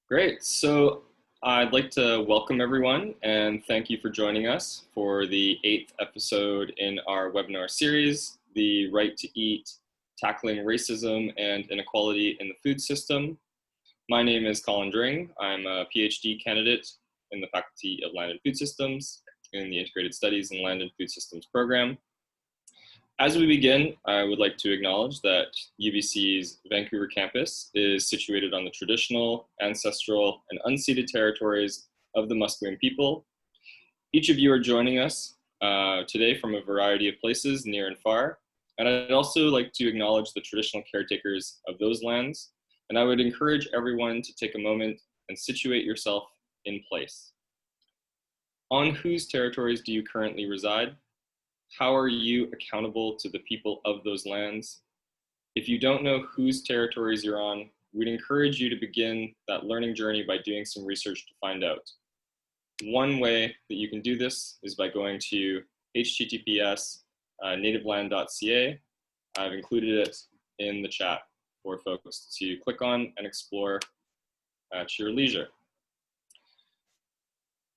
Great. So I'd like to welcome everyone and thank you for joining us for the 8th episode in our webinar series, The Right to Eat, Tackling Racism and Inequality in the Food System. My name is Colin Dring. I'm a PhD candidate in the Faculty of Land and Food Systems in the Integrated Studies in Land and Food Systems program. As we begin, I would like to acknowledge that UBC's Vancouver campus is situated on the traditional, ancestral, and unceded territories of the Musqueam people. Each of you are joining us today from a variety of places near and far. And I'd also like to acknowledge the traditional caretakers of those lands. And I would encourage everyone to take a moment and situate yourself in place. On whose territories do you currently reside? How are you accountable to the people of those lands? If you don't know whose territories you're on, we'd encourage you to begin that learning journey by doing some research to find out. One way that you can do this is by going to https://nativeland.ca. I've included it in the chat for folks to click on and explore at your leisure.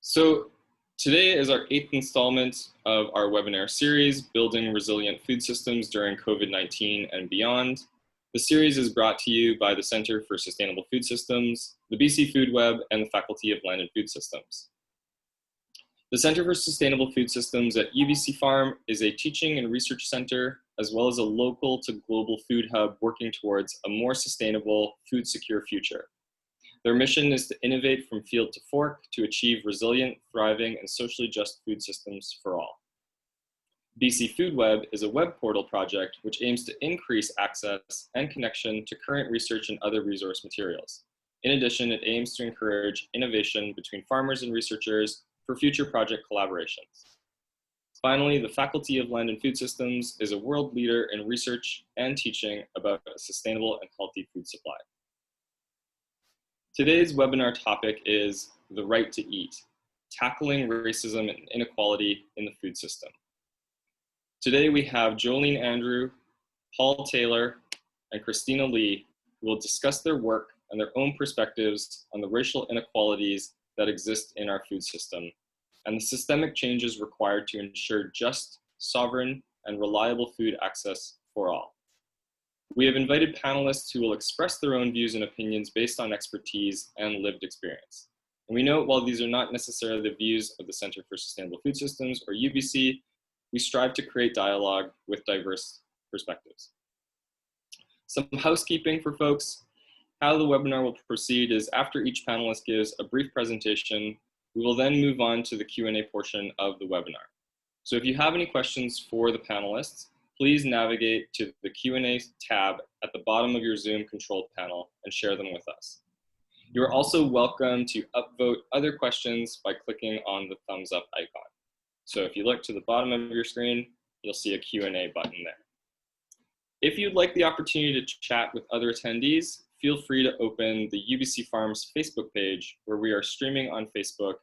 So today is our 8th installment of our webinar series, Building Resilient Food Systems During COVID-19 and Beyond. The series is brought to you by the Center for Sustainable Food Systems, the BC Food Web, and the Faculty of Land and Food Systems. The Center for Sustainable Food Systems at UBC Farm is a teaching and research center, as well as a local to global food hub working towards a more sustainable, food secure future. Their mission is to innovate from field to fork to achieve resilient, thriving, and socially just food systems for all. BC Food Web is a web portal project which aims to increase access and connection to current research and other resource materials. In addition, it aims to encourage innovation between farmers and researchers for future project collaborations. Finally, the Faculty of Land and Food Systems is a world leader in research and teaching about a sustainable and healthy food supply. Today's webinar topic is The Right to Eat, Tackling Racism and Inequality in the Food System. Today we have Jolene Andrew, Paul Taylor, and Christina Lee, who will discuss their work and their own perspectives on the racial inequalities that exist in our food system and the systemic changes required to ensure just, sovereign, and reliable food access for all. We have invited panelists who will express their own views and opinions based on expertise and lived experience. And we note while these are not necessarily the views of the Center for Sustainable Food Systems or UBC, we strive to create dialogue with diverse perspectives. Some housekeeping for folks. How the webinar will proceed is after each panelist gives a brief presentation, we will then move on to the Q&A portion of the webinar. So if you have any questions for the panelists, please navigate to the Q&A tab at the bottom of your Zoom control panel and share them with us. You are also welcome to upvote other questions by clicking on the thumbs up icon. So if you look to the bottom of your screen, you'll see a Q&A button there. If you'd like the opportunity to chat with other attendees, feel free to open the UBC Farms Facebook page where we are streaming on Facebook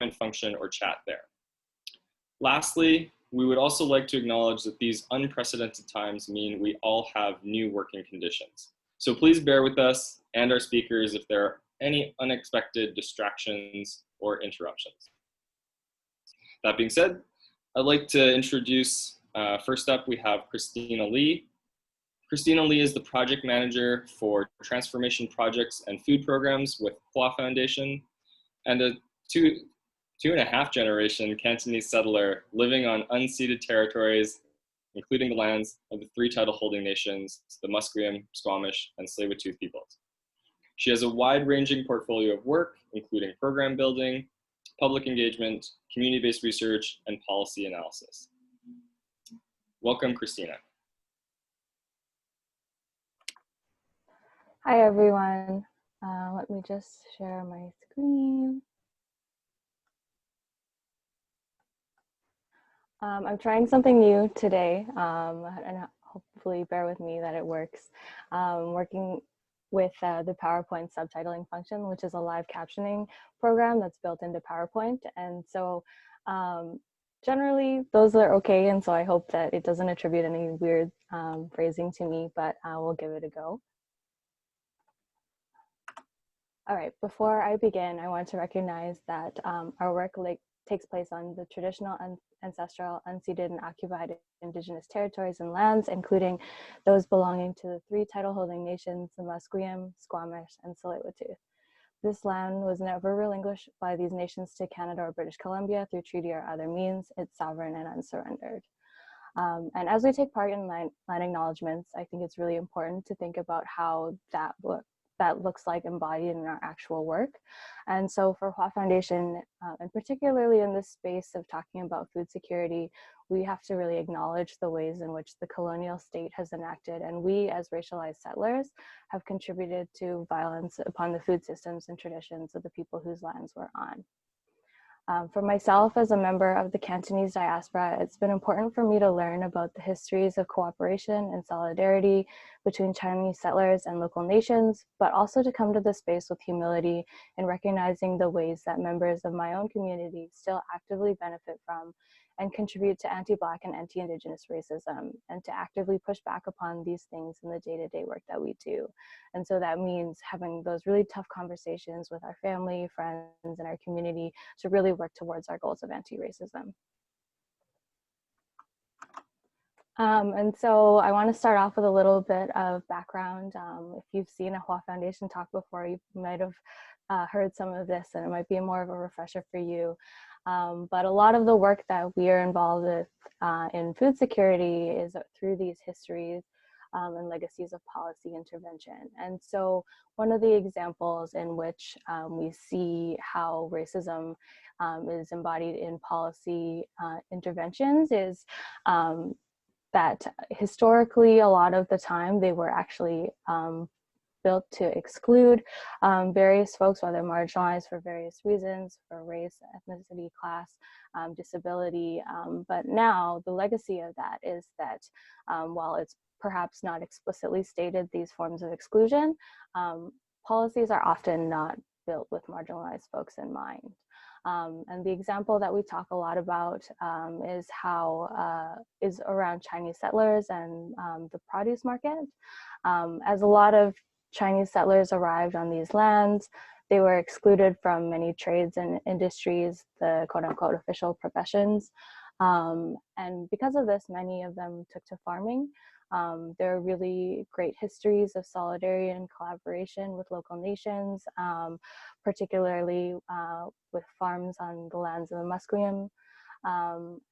and function or chat there. Lastly, we would also like to acknowledge that these unprecedented times mean we all have new working conditions. So please bear with us and our speakers if there are any unexpected distractions or interruptions. That being said, I'd like to introduce, first up we have Christina Lee. Christina Lee is the project manager for transformation projects and food programs with Kwa Foundation and a two and a half generation Cantonese settler living on unceded territories, including the lands of the 3 title holding nations, the Musqueam, Squamish, and Tsleil-Waututh peoples. She has a wide-ranging portfolio of work, including program building, public engagement, community-based research, and policy analysis. Welcome, Christina. Hi, everyone. Let me just share my screen. I'm trying something new today, and hopefully bear with me that it works. Working with the PowerPoint subtitling function, which is a live captioning program that's built into PowerPoint. And so generally those are okay, and so I hope that it doesn't attribute any weird phrasing to me, but we'll give it a go. All right, before I begin, I want to recognize that our work takes place on the traditional, ancestral, unceded, and occupied Indigenous territories and lands, including those belonging to the 3 title-holding nations, the Musqueam, Squamish, and Tsleil-Waututh. This land was never relinquished by these nations to Canada or British Columbia through treaty or other means. It's sovereign and unsurrendered. And as we take part in land acknowledgements, I think it's really important to think about how that looks like embodied in our actual work. And so for Hua Foundation, and particularly in this space of talking about food security, we have to really acknowledge the ways in which the colonial state has enacted, and we as racialized settlers have contributed to violence upon the food systems and traditions of the people whose lands we're on. For myself, as a member of the Cantonese diaspora, it's been important for me to learn about the histories of cooperation and solidarity between Chinese settlers and local nations, but also to come to the space with humility in recognizing the ways that members of my own community still actively benefit from and contribute to anti-Black and anti-Indigenous racism, and to actively push back upon these things in the day-to-day work that we do. And so that means having those really tough conversations with our family, friends, and our community to really work towards our goals of anti-racism. And so I want to start off with a little bit of background. If you've seen a Hua Foundation talk before, you might have heard some of this, and it might be more of a refresher for you. But a lot of the work that we are involved with in food security is through these histories and legacies of policy intervention. And so one of the examples in which we see how racism is embodied in policy interventions is that historically, a lot of the time, they were actually built to exclude various folks, whether marginalized for various reasons, for race, ethnicity, class, disability. But now the legacy of that is that while it's perhaps not explicitly stated these forms of exclusion, policies are often not built with marginalized folks in mind. And the example that we talk a lot about is around Chinese settlers and the produce market. As a lot of Chinese settlers arrived on these lands, they were excluded from many trades and industries, the quote-unquote official professions. And because of this, many of them took to farming. There are really great histories of solidarity and collaboration with local nations, particularly with farms on the lands of the Musqueam.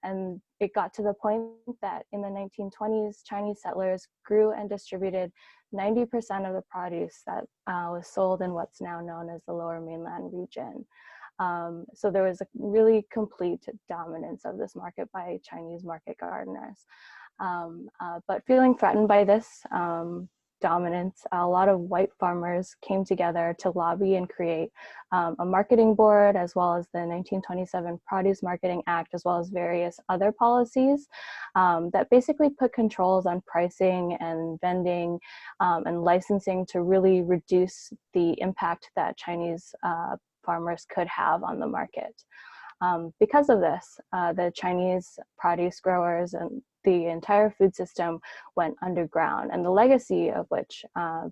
And it got to the point that in the 1920s, Chinese settlers grew and distributed 90% of the produce that was sold in what's now known as the Lower Mainland region. So there was a really complete dominance of this market by Chinese market gardeners. But feeling threatened by this dominance, a lot of white farmers came together to lobby and create a marketing board, as well as the 1927 Produce Marketing Act, as well as various other policies that basically put controls on pricing and vending and licensing to really reduce the impact that Chinese farmers could have on the market. Because of this, the Chinese produce growers and the entire food system went underground, and the legacy of which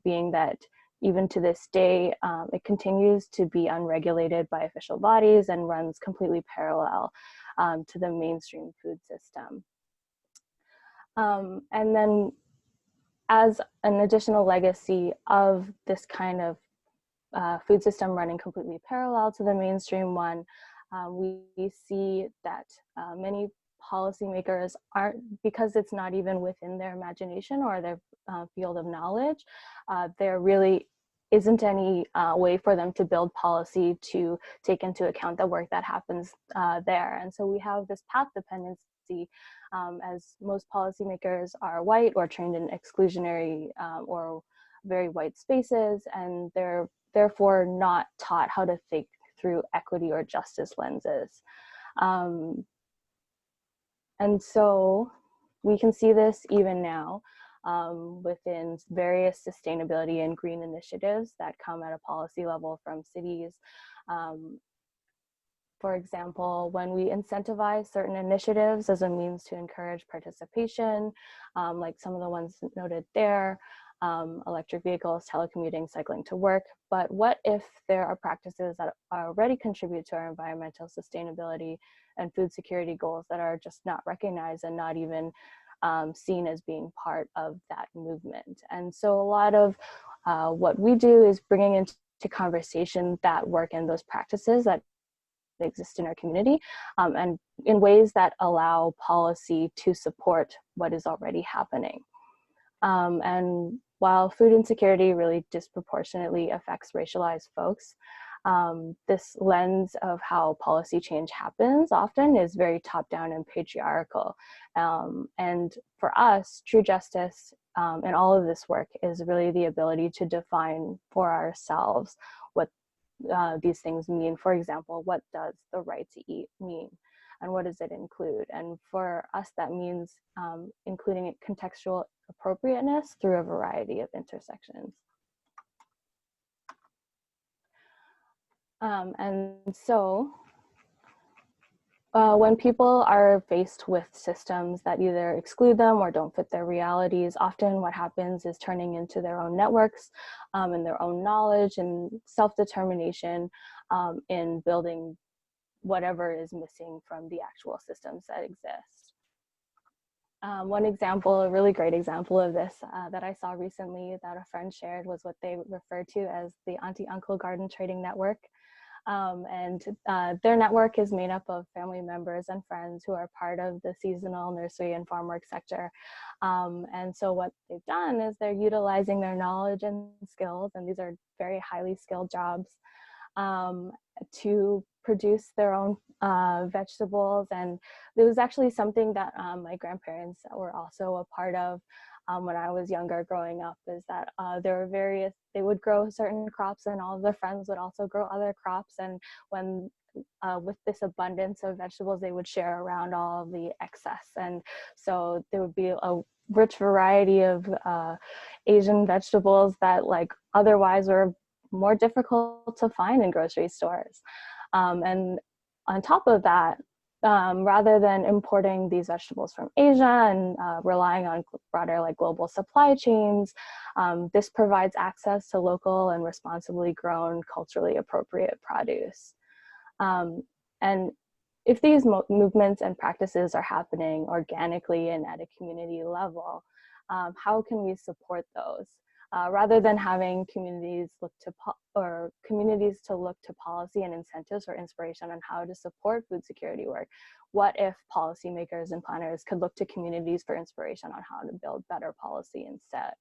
being that even to this day, it continues to be unregulated by official bodies and runs completely parallel to the mainstream food system. And then as an additional legacy of this kind of food system running completely parallel to the mainstream one, we see that many policymakers aren't, because it's not even within their imagination or their field of knowledge, there really isn't any way for them to build policy to take into account the work that happens there. And so we have this path dependency, as most policymakers are white or trained in exclusionary or very white spaces, and they're therefore not taught how to think through equity or justice lenses. And so we can see this even now within various sustainability and green initiatives that come at a policy level from cities. For example, when we incentivize certain initiatives as a means to encourage participation, like some of the ones noted there, electric vehicles, telecommuting, cycling to work. But what if there are practices that already contribute to our environmental sustainability and food security goals that are just not recognized and not even seen as being part of that movement? And so a lot of what we do is bringing into conversation that work and those practices that exist in our community, and in ways that allow policy to support what is already happening. And while food insecurity really disproportionately affects racialized folks, this lens of how policy change happens often is very top-down and patriarchal. And for us, true justice in all of this work is really the ability to define for ourselves what these things mean. For example, what does the right to eat mean? And what does it include? And for us, that means including contextual appropriateness through a variety of intersections. And so when people are faced with systems that either exclude them or don't fit their realities, often what happens is turning into their own networks and their own knowledge and self-determination in building whatever is missing from the actual systems that exist. One example, a really great example of this that I saw recently that a friend shared was what they refer to as the Auntie-Uncle Garden Trading Network. Their network is made up of family members and friends who are part of the seasonal nursery and farm work sector. And so what they've done is they're utilizing their knowledge and skills, and these are very highly skilled jobs, to produce their own vegetables. And it was actually something that my grandparents were also a part of when I was younger growing up, is that there were various, they would grow certain crops and all of their friends would also grow other crops. And when with this abundance of vegetables, they would share around all of the excess. And so there would be a rich variety of Asian vegetables that like otherwise were more difficult to find in grocery stores. And on top of that, rather than importing these vegetables from Asia and relying on broader like global supply chains, this provides access to local and responsibly grown, culturally appropriate produce. And if these movements and practices are happening organically and at a community level, how can we support those? Rather than having communities look to look to policy and incentives for inspiration on how to support food security work, what if policymakers and planners could look to communities for inspiration on how to build better policy instead?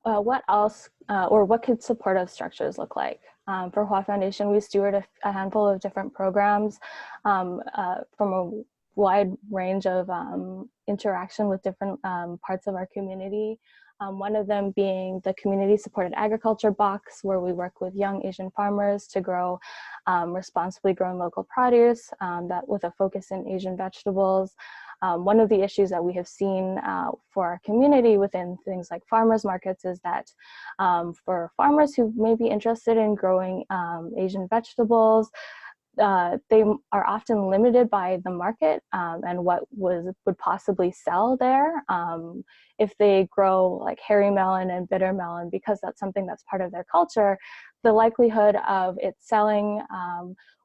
What else, or what could supportive structures look like? For Hua Foundation, we steward a handful of different programs from a wide range of interaction with different parts of our community. One of them being the community supported agriculture box, where we work with young Asian farmers to grow responsibly grown local produce that with a focus in Asian vegetables. One of the issues that we have seen for our community within things like farmers markets is that for farmers who may be interested in growing Asian vegetables, they are often limited by the market and what would possibly sell there. If they grow like hairy melon and bitter melon, because that's something that's part of their culture, the likelihood of it selling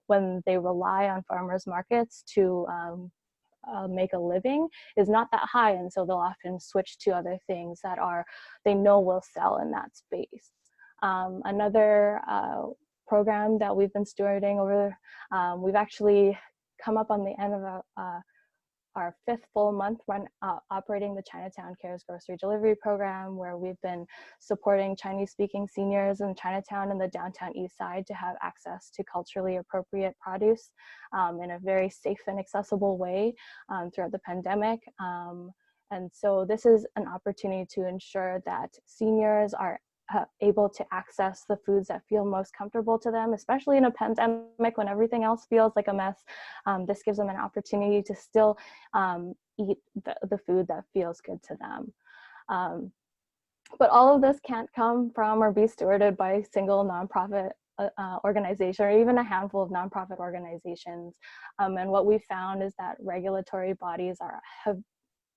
when they rely on farmers markets to make a living is not that high, and so they'll often switch to other things that they know will sell in that space. Another program that we've been stewarding over, we've actually come up on the end of our 5th full month operating the Chinatown Cares grocery delivery program, where we've been supporting Chinese-speaking seniors in Chinatown and the downtown east side to have access to culturally appropriate produce in a very safe and accessible way throughout the pandemic. And so this is an opportunity to ensure that seniors are able to access the foods that feel most comfortable to them, especially in a pandemic when everything else feels like a mess. This gives them an opportunity to still eat the food that feels good to them. But all of this can't come from or be stewarded by single nonprofit organization, or even a handful of nonprofit organizations. And what we found is that regulatory bodies have,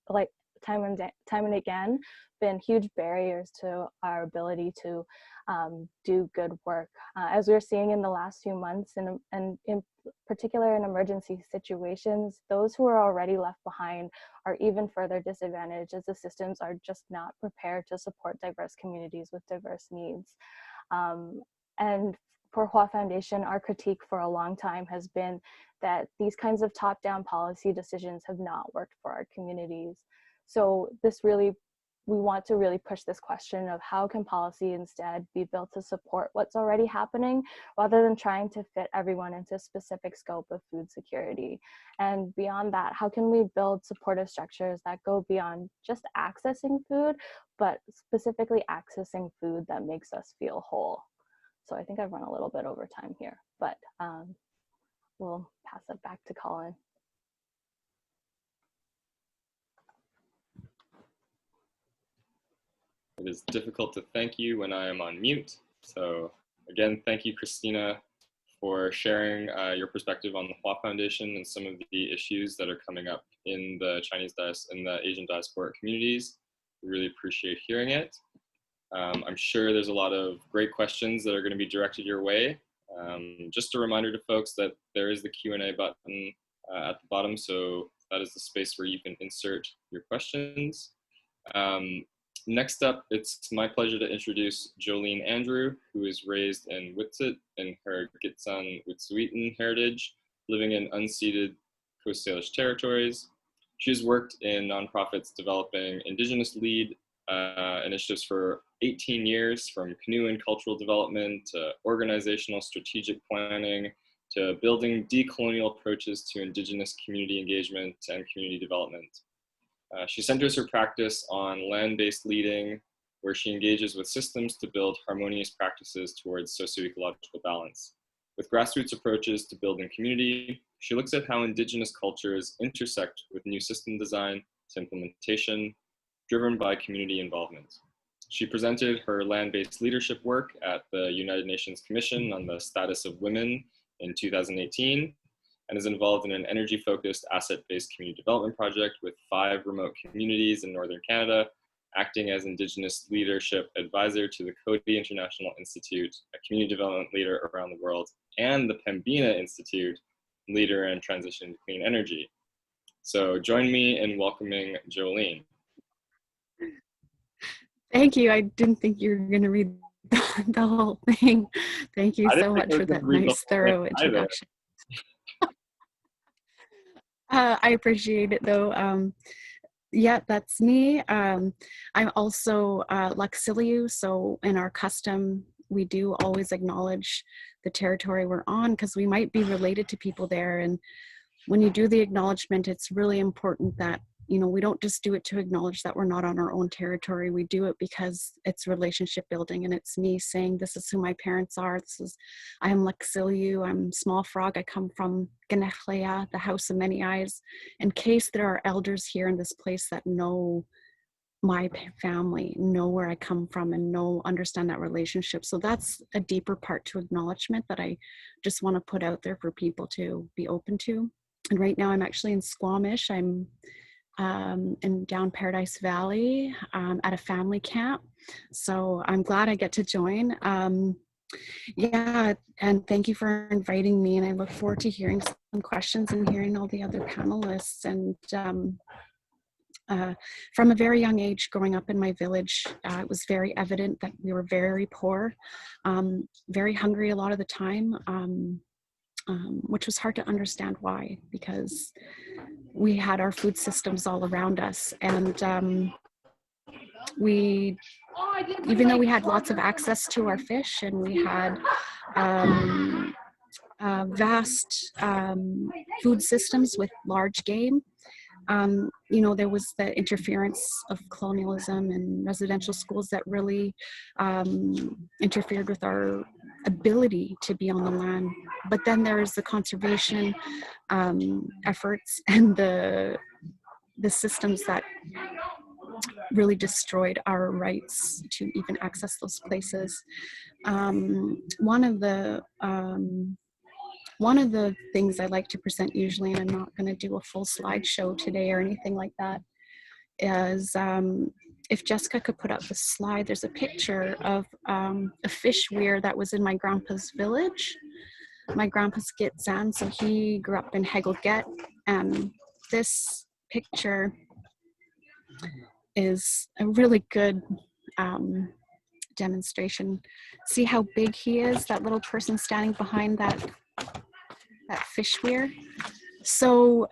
like, time and again, been huge barriers to our ability to do good work. As we're seeing in the last few months, and in particular in emergency situations, those who are already left behind are even further disadvantaged, as the systems are just not prepared to support diverse communities with diverse needs. And for Hua Foundation, our critique for a long time has been that these kinds of top-down policy decisions have not worked for our communities. So we want to really push this question of how can policy instead be built to support what's already happening, rather than trying to fit everyone into a specific scope of food security. And beyond that, how can we build supportive structures that go beyond just accessing food, but specifically accessing food that makes us feel whole? So I think I've run a little bit over time here, but we'll pass it back to Colin. It is difficult to thank you when I am on mute. So again, thank you, Christina, for sharing your perspective on the Hua Foundation and some of the issues that are coming up in the the Asian diasporic communities. We really appreciate hearing it. I'm sure there's a lot of great questions that are going to be directed your way. Just a reminder to folks that there is the Q&A button at the bottom, so that is the space where you can insert your questions. Next up, it's my pleasure to introduce Jolene Andrew, who is raised in Witset in her Gitxsan Wit'suwet'en Heritage, living in unceded Coast Salish territories. She has worked in nonprofits developing Indigenous lead initiatives for 18 years, from canoe and cultural development to organizational strategic planning to building decolonial approaches to Indigenous community engagement and community development. She centers her practice on land-based leading, where she engages with systems to build harmonious practices towards socio-ecological balance. With grassroots approaches to building community, she looks at how Indigenous cultures intersect with new system design to implementation, driven by community involvement. She presented her land-based leadership work at the United Nations Commission on the Status of Women in 2018, and is involved in an energy-focused asset-based community development project with 5 remote communities in Northern Canada, acting as Indigenous Leadership Advisor to the Coady International Institute, a community development leader around the world, and the Pembina Institute, leader in transition to clean energy. So join me in welcoming Jolene. Thank you. I didn't think you were going to read the whole thing. Thank you so much for that nice, thorough introduction. I appreciate it, though. Yeah, that's me. I'm also Luxiliu, so in our custom, we do always acknowledge the territory we're on, because we might be related to people there. And when you do the acknowledgement, it's really important that, you know, we don't just do it to acknowledge that we're not on our own territory. We do it because it's relationship building, and it's me saying, this is who my parents are. I am Luxiliu, I'm Small Frog. I come from Gitxsan, the House of Many Eyes. In case there are elders here in this place that know my family, know where I come from, and understand that relationship. So that's a deeper part to acknowledgement that I just want to put out there for people to be open to. And right now I'm actually in Squamish. I'm in down Paradise Valley at a family camp. So I'm glad I get to join. Yeah, and thank you for inviting me. And I look forward to hearing some questions and hearing all the other panelists. And from a very young age, growing up in my village, it was very evident that we were very poor, very hungry a lot of the time, which was hard to understand why, because we had our food systems all around us. And even though we had lots of access to our fish, and we had vast food systems with large game, you know, there was the interference of colonialism and residential schools that really interfered with our ability to be on the land. But then there's the conservation efforts and the systems that really destroyed our rights to even access those places. One of the things I like to present usually, and I'm not going to do a full slideshow today or anything like that, is if Jessica could put up the slide, there's a picture of a fish weir that was in my grandpa's village. My grandpa's Gitxsan, so he grew up in Hegelget, and this picture is a really good demonstration. See how big he is, that little person standing behind that fish weir. So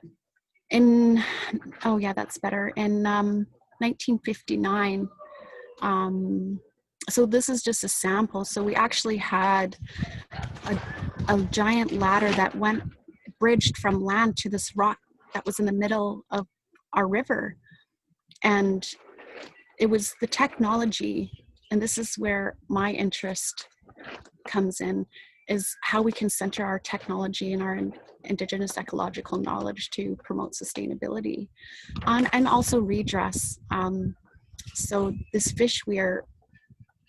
oh yeah, that's better. In 1959, so this is just a sample. So we actually had a giant ladder that bridged from land to this rock that was in the middle of our river. And it was the technology, and this is where my interest comes in, is how we can center our technology and our Indigenous ecological knowledge to promote sustainability and also redress. So this fish weir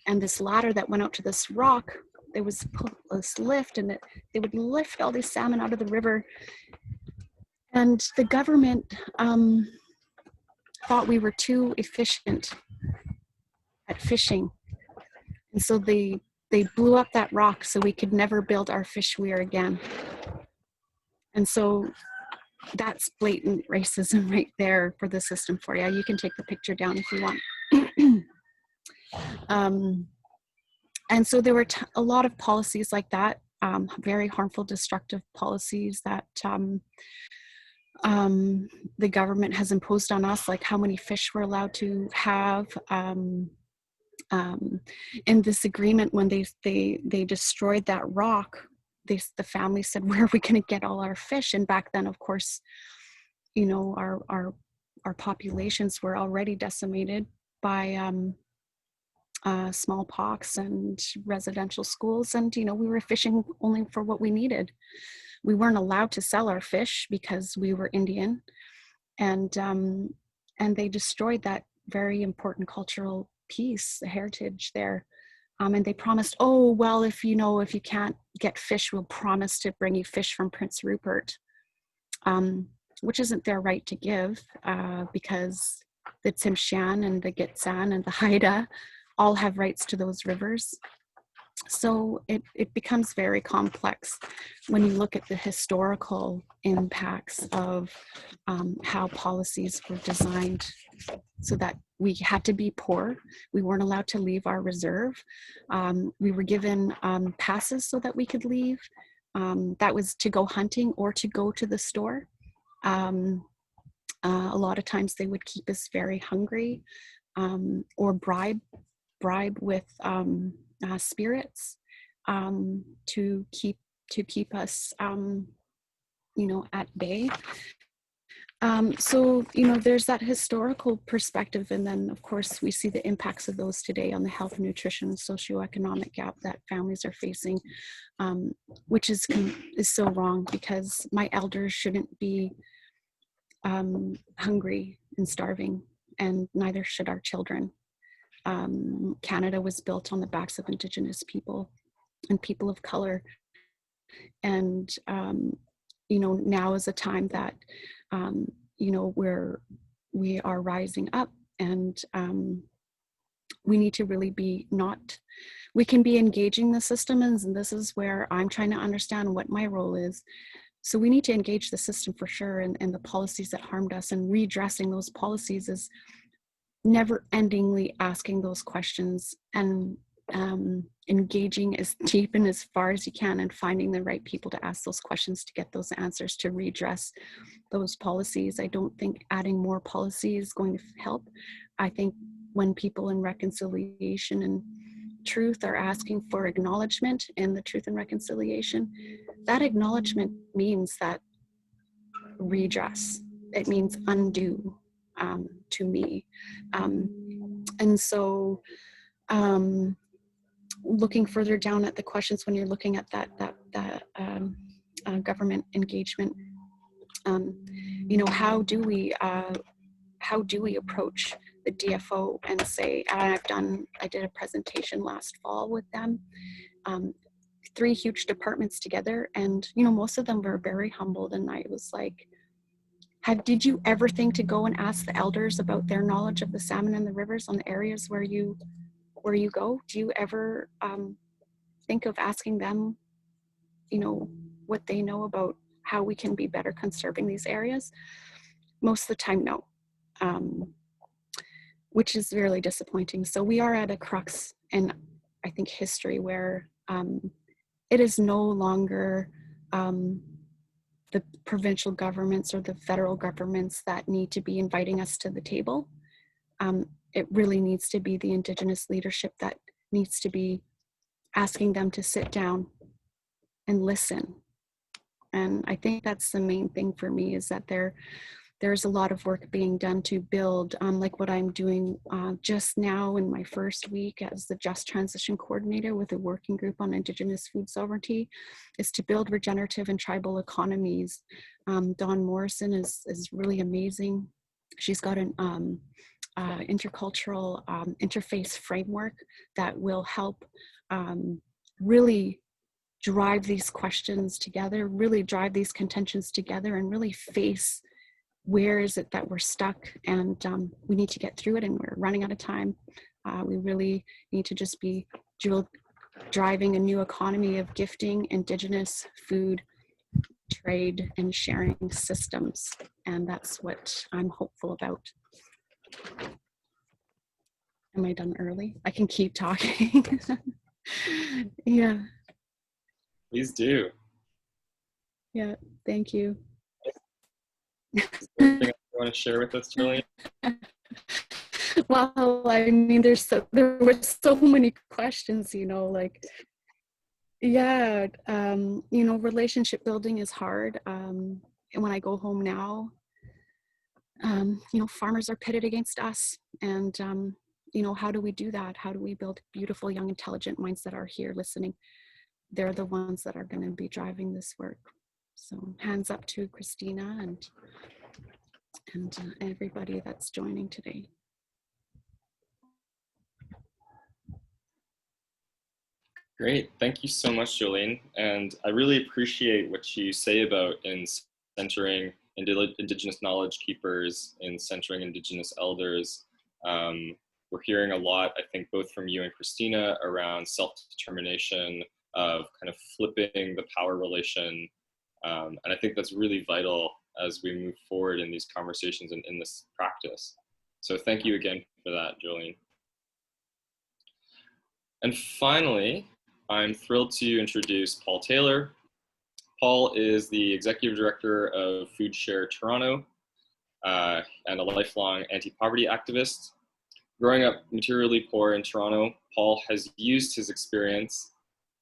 and this ladder that went out to this rock, there was this lift, and they would lift all these salmon out of the river. And the government thought we were too efficient at fishing. And so they blew up that rock so we could never build our fish weir again. And so that's blatant racism right there for the system for you. You can take the picture down if you want. And so there were a lot of policies like that, very harmful, destructive policies that the government has imposed on us, like how many fish we're allowed to have. In this agreement, when they destroyed that rock, the family said, where are we going to get all our fish? And back then, of course, you know, our populations were already decimated by smallpox and residential schools, and you know, we were fishing only for what we needed. We weren't allowed to sell our fish because we were Indian, and they destroyed that very important cultural piece, the heritage there. And they promised, oh well, if you can't get fish, we'll promise to bring you fish from Prince Rupert, which isn't their right to give, because the Tsimshian and the Gitxsan and the Haida all have rights to those rivers. So it becomes very complex when you look at the historical impacts of how policies were designed so that we had to be poor. We weren't allowed to leave our reserve. We were given passes so that we could leave. That was to go hunting or to go to the store. A lot of times they would keep us very hungry, or bribe with spirits to keep us at bay. So there's that historical perspective, and then of course we see the impacts of those today on the health, nutrition, socioeconomic gap that families are facing, which is so wrong, because my elders shouldn't be hungry and starving, and neither should our children. Canada was built on the backs of Indigenous people and people of color, and now is a time that where we are rising up, and we need to really we can be engaging the system, and this is where I'm trying to understand what my role is. So we need to engage the system for sure, and the policies that harmed us, and redressing those policies is never-endingly asking those questions and engaging as deep and as far as you can, and finding the right people to ask those questions to get those answers to redress those policies. I don't think adding more policy is going to help. I think when people in reconciliation and truth are asking for acknowledgement in the truth and reconciliation, that acknowledgement means that redress. It means undo, to me. And so looking further down at the questions, when you're looking at that government engagement, how do we approach the DFO and say, I did a presentation last fall with them, 3 huge departments together, and most of them were very humbled, and I was like, did you ever think to go and ask the elders about their knowledge of the salmon and the rivers on the areas where you go? Do you ever think of asking them, what they know about how we can be better conserving these areas? Most of the time, no, which is really disappointing. So we are at a crux in, I think, history where it is no longer the provincial governments or the federal governments that need to be inviting us to the table. It really needs to be the Indigenous leadership that needs to be asking them to sit down and listen. And I think that's the main thing for me, is that there's a lot of work being done to build, like what I'm doing just now in my first week as the Just Transition Coordinator with a working group on Indigenous food sovereignty, is to build regenerative and tribal economies. Dawn Morrison is really amazing. She's got an intercultural interface framework that will help really drive these questions together, really drive these contentions together, and really face where is it that we're stuck, and we need to get through it, and we're running out of time. We really need to just be driving a new economy of gifting Indigenous food, trade, and sharing systems. And that's what I'm hopeful about. Am I done early? I can keep talking. Yeah. Please do. Yeah, thank you. Anything else you want to share with us, Jolene? Well, I mean, there were so many questions, yeah, relationship building is hard. And when I go home now, farmers are pitted against us, and how do we do that? How do we build beautiful, young, intelligent minds that are here listening? They're the ones that are going to be driving this work. So hands up to Christina and everybody that's joining today. Great, thank you so much, Jolene. And I really appreciate what you say about in centering Indigenous knowledge keepers, in centering Indigenous elders. We're hearing a lot, I think, both from you and Christina around self-determination, of kind of flipping the power relation. And I think that's really vital as we move forward in these conversations and in this practice. So thank you again for that, Jolene. And finally, I'm thrilled to introduce Paul Taylor. Paul is the Executive Director of Food Share Toronto and a lifelong anti-poverty activist. Growing up materially poor in Toronto, Paul has used his experience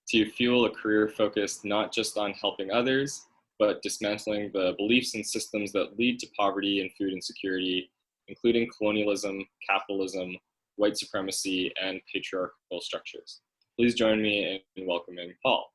to fuel a career focused not just on helping others, but dismantling the beliefs and systems that lead to poverty and food insecurity, including colonialism, capitalism, white supremacy, and patriarchal structures. Please join me in welcoming Paul.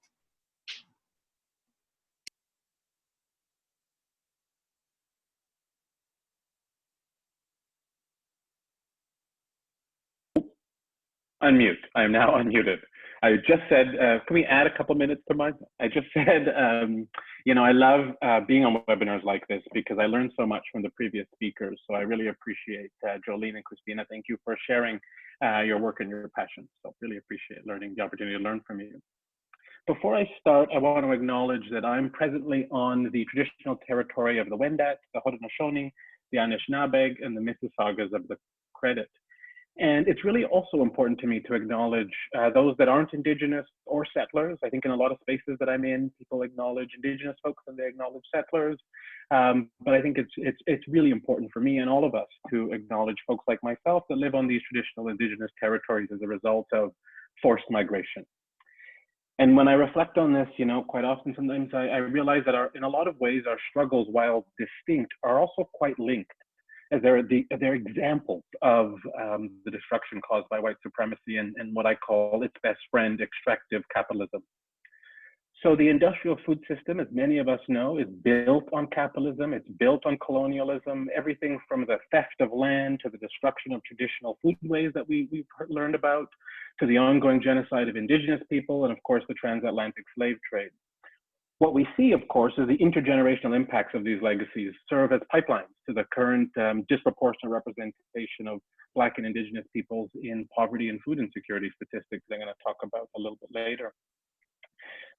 Unmute. I am now unmuted. I just said, can we add a couple minutes to mine? I just said, I love being on webinars like this because I learned so much from the previous speakers. So I really appreciate Jolene and Christina. Thank you for sharing your work and your passion. So really appreciate the opportunity to learn from you. Before I start, I want to acknowledge that I'm presently on the traditional territory of the Wendat, the Haudenosaunee, the Anishinaabeg, and the Mississaugas of the Credit. And it's really also important to me to acknowledge those that aren't Indigenous or settlers. I think in a lot of spaces that I'm in, people acknowledge Indigenous folks and they acknowledge settlers. But I think it's really important for me and all of us to acknowledge folks like myself that live on these traditional Indigenous territories as a result of forced migration. And when I reflect on this, quite often, sometimes I realize that in a lot of ways, our struggles, while distinct, are also quite linked, as they're examples of the destruction caused by white supremacy and what I call its best friend, extractive capitalism. So the industrial food system, as many of us know, is built on capitalism. It's built on colonialism, everything from the theft of land to the destruction of traditional foodways that we've learned about, to the ongoing genocide of indigenous people, and of course, the transatlantic slave trade. What we see, of course, is the intergenerational impacts of these legacies serve as pipelines to the current disproportionate representation of Black and Indigenous peoples in poverty and food insecurity statistics I'm going to talk about a little bit later.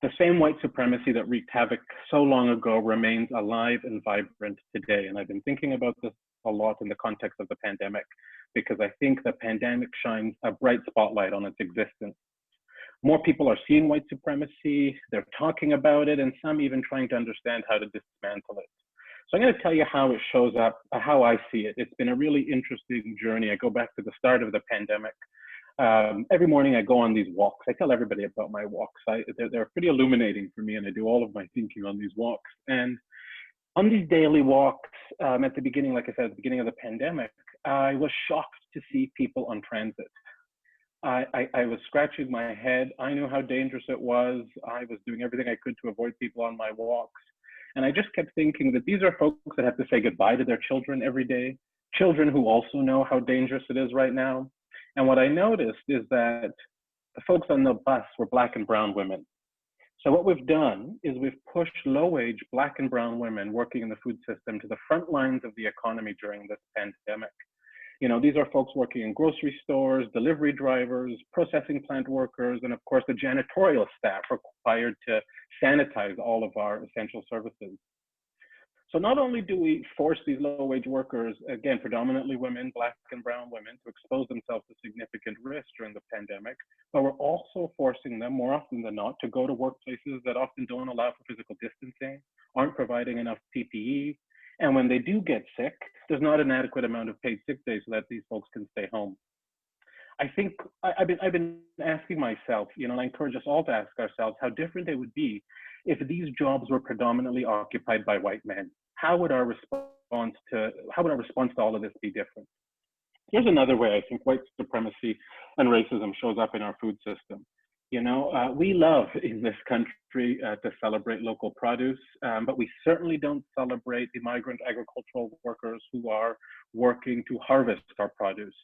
The same white supremacy that wreaked havoc so long ago remains alive and vibrant today. And I've been thinking about this a lot in the context of the pandemic, because I think the pandemic shines a bright spotlight on its existence. More people are seeing white supremacy, they're talking about it, and some even trying to understand how to dismantle it. So I'm going to tell you how it shows up, how I see it. It's been a really interesting journey. I go back to the start of the pandemic. Every morning I go on these walks. I tell everybody about my walks. They're pretty illuminating for me, and I do all of my thinking on these walks. And on these daily walks, at the beginning, like I said, at the beginning of the pandemic, I was shocked to see people on transit. I was scratching my head. I knew how dangerous it was. I was doing everything I could to avoid people on my walks. And I just kept thinking that these are folks that have to say goodbye to their children every day, children who also know how dangerous it is right now. And what I noticed is that the folks on the bus were Black and brown women. So what we've done is we've pushed low-wage Black and brown women working in the food system to the front lines of the economy during this pandemic. You know, these are folks working in grocery stores, delivery drivers, processing plant workers, and of course the janitorial staff required to sanitize all of our essential services. So not only do we force these low-wage workers, again, predominantly women, Black and brown women, to expose themselves to significant risk during the pandemic, but we're also forcing them, more often than not, to go to workplaces that often don't allow for physical distancing, aren't providing enough PPE, and when they do get sick, there's not an adequate amount of paid sick days so that these folks can stay home. I think I've been asking myself, you know, and I encourage us all to ask ourselves how different it would be if these jobs were predominantly occupied by white men. How would our response to all of this be different? Here's another way I think white supremacy and racism shows up in our food system. You know, we love in this country to celebrate local produce, but we certainly don't celebrate the migrant agricultural workers who are working to harvest our produce.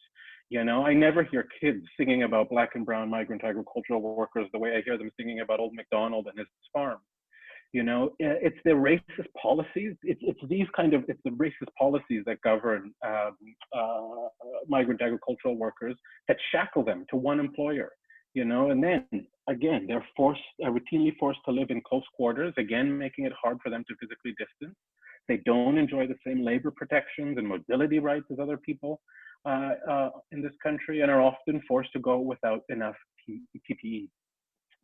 You know, I never hear kids singing about Black and brown migrant agricultural workers the way I hear them singing about old MacDonald and his farm. You know, it's the racist policies. It's the racist policies that govern migrant agricultural workers that shackle them to one employer. You know, and then again, they're routinely forced to live in close quarters, again, making it hard for them to physically distance. They don't enjoy the same labor protections and mobility rights as other people in this country, and are often forced to go without enough PPE.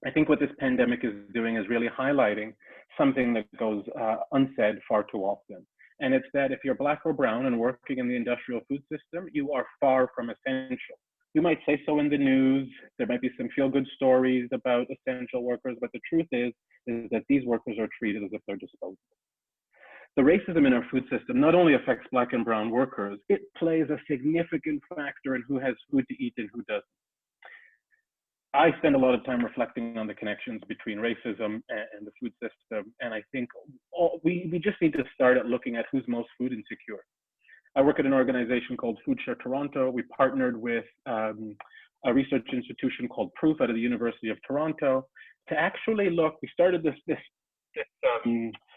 I think what this pandemic is doing is really highlighting something that goes unsaid far too often. And it's that if you're Black or brown and working in the industrial food system, you are far from essential. You might say so in the news, there might be some feel-good stories about essential workers, but the truth is that these workers are treated as if they're disposable. The racism in our food system not only affects Black and brown workers, it plays a significant factor in who has food to eat and who doesn't. I spend a lot of time reflecting on the connections between racism and the food system, and I think we just need to start at looking at who's most food insecure. I work at an organization called Food Share Toronto. We partnered with a research institution called Proof out of the University of Toronto to actually look. We started this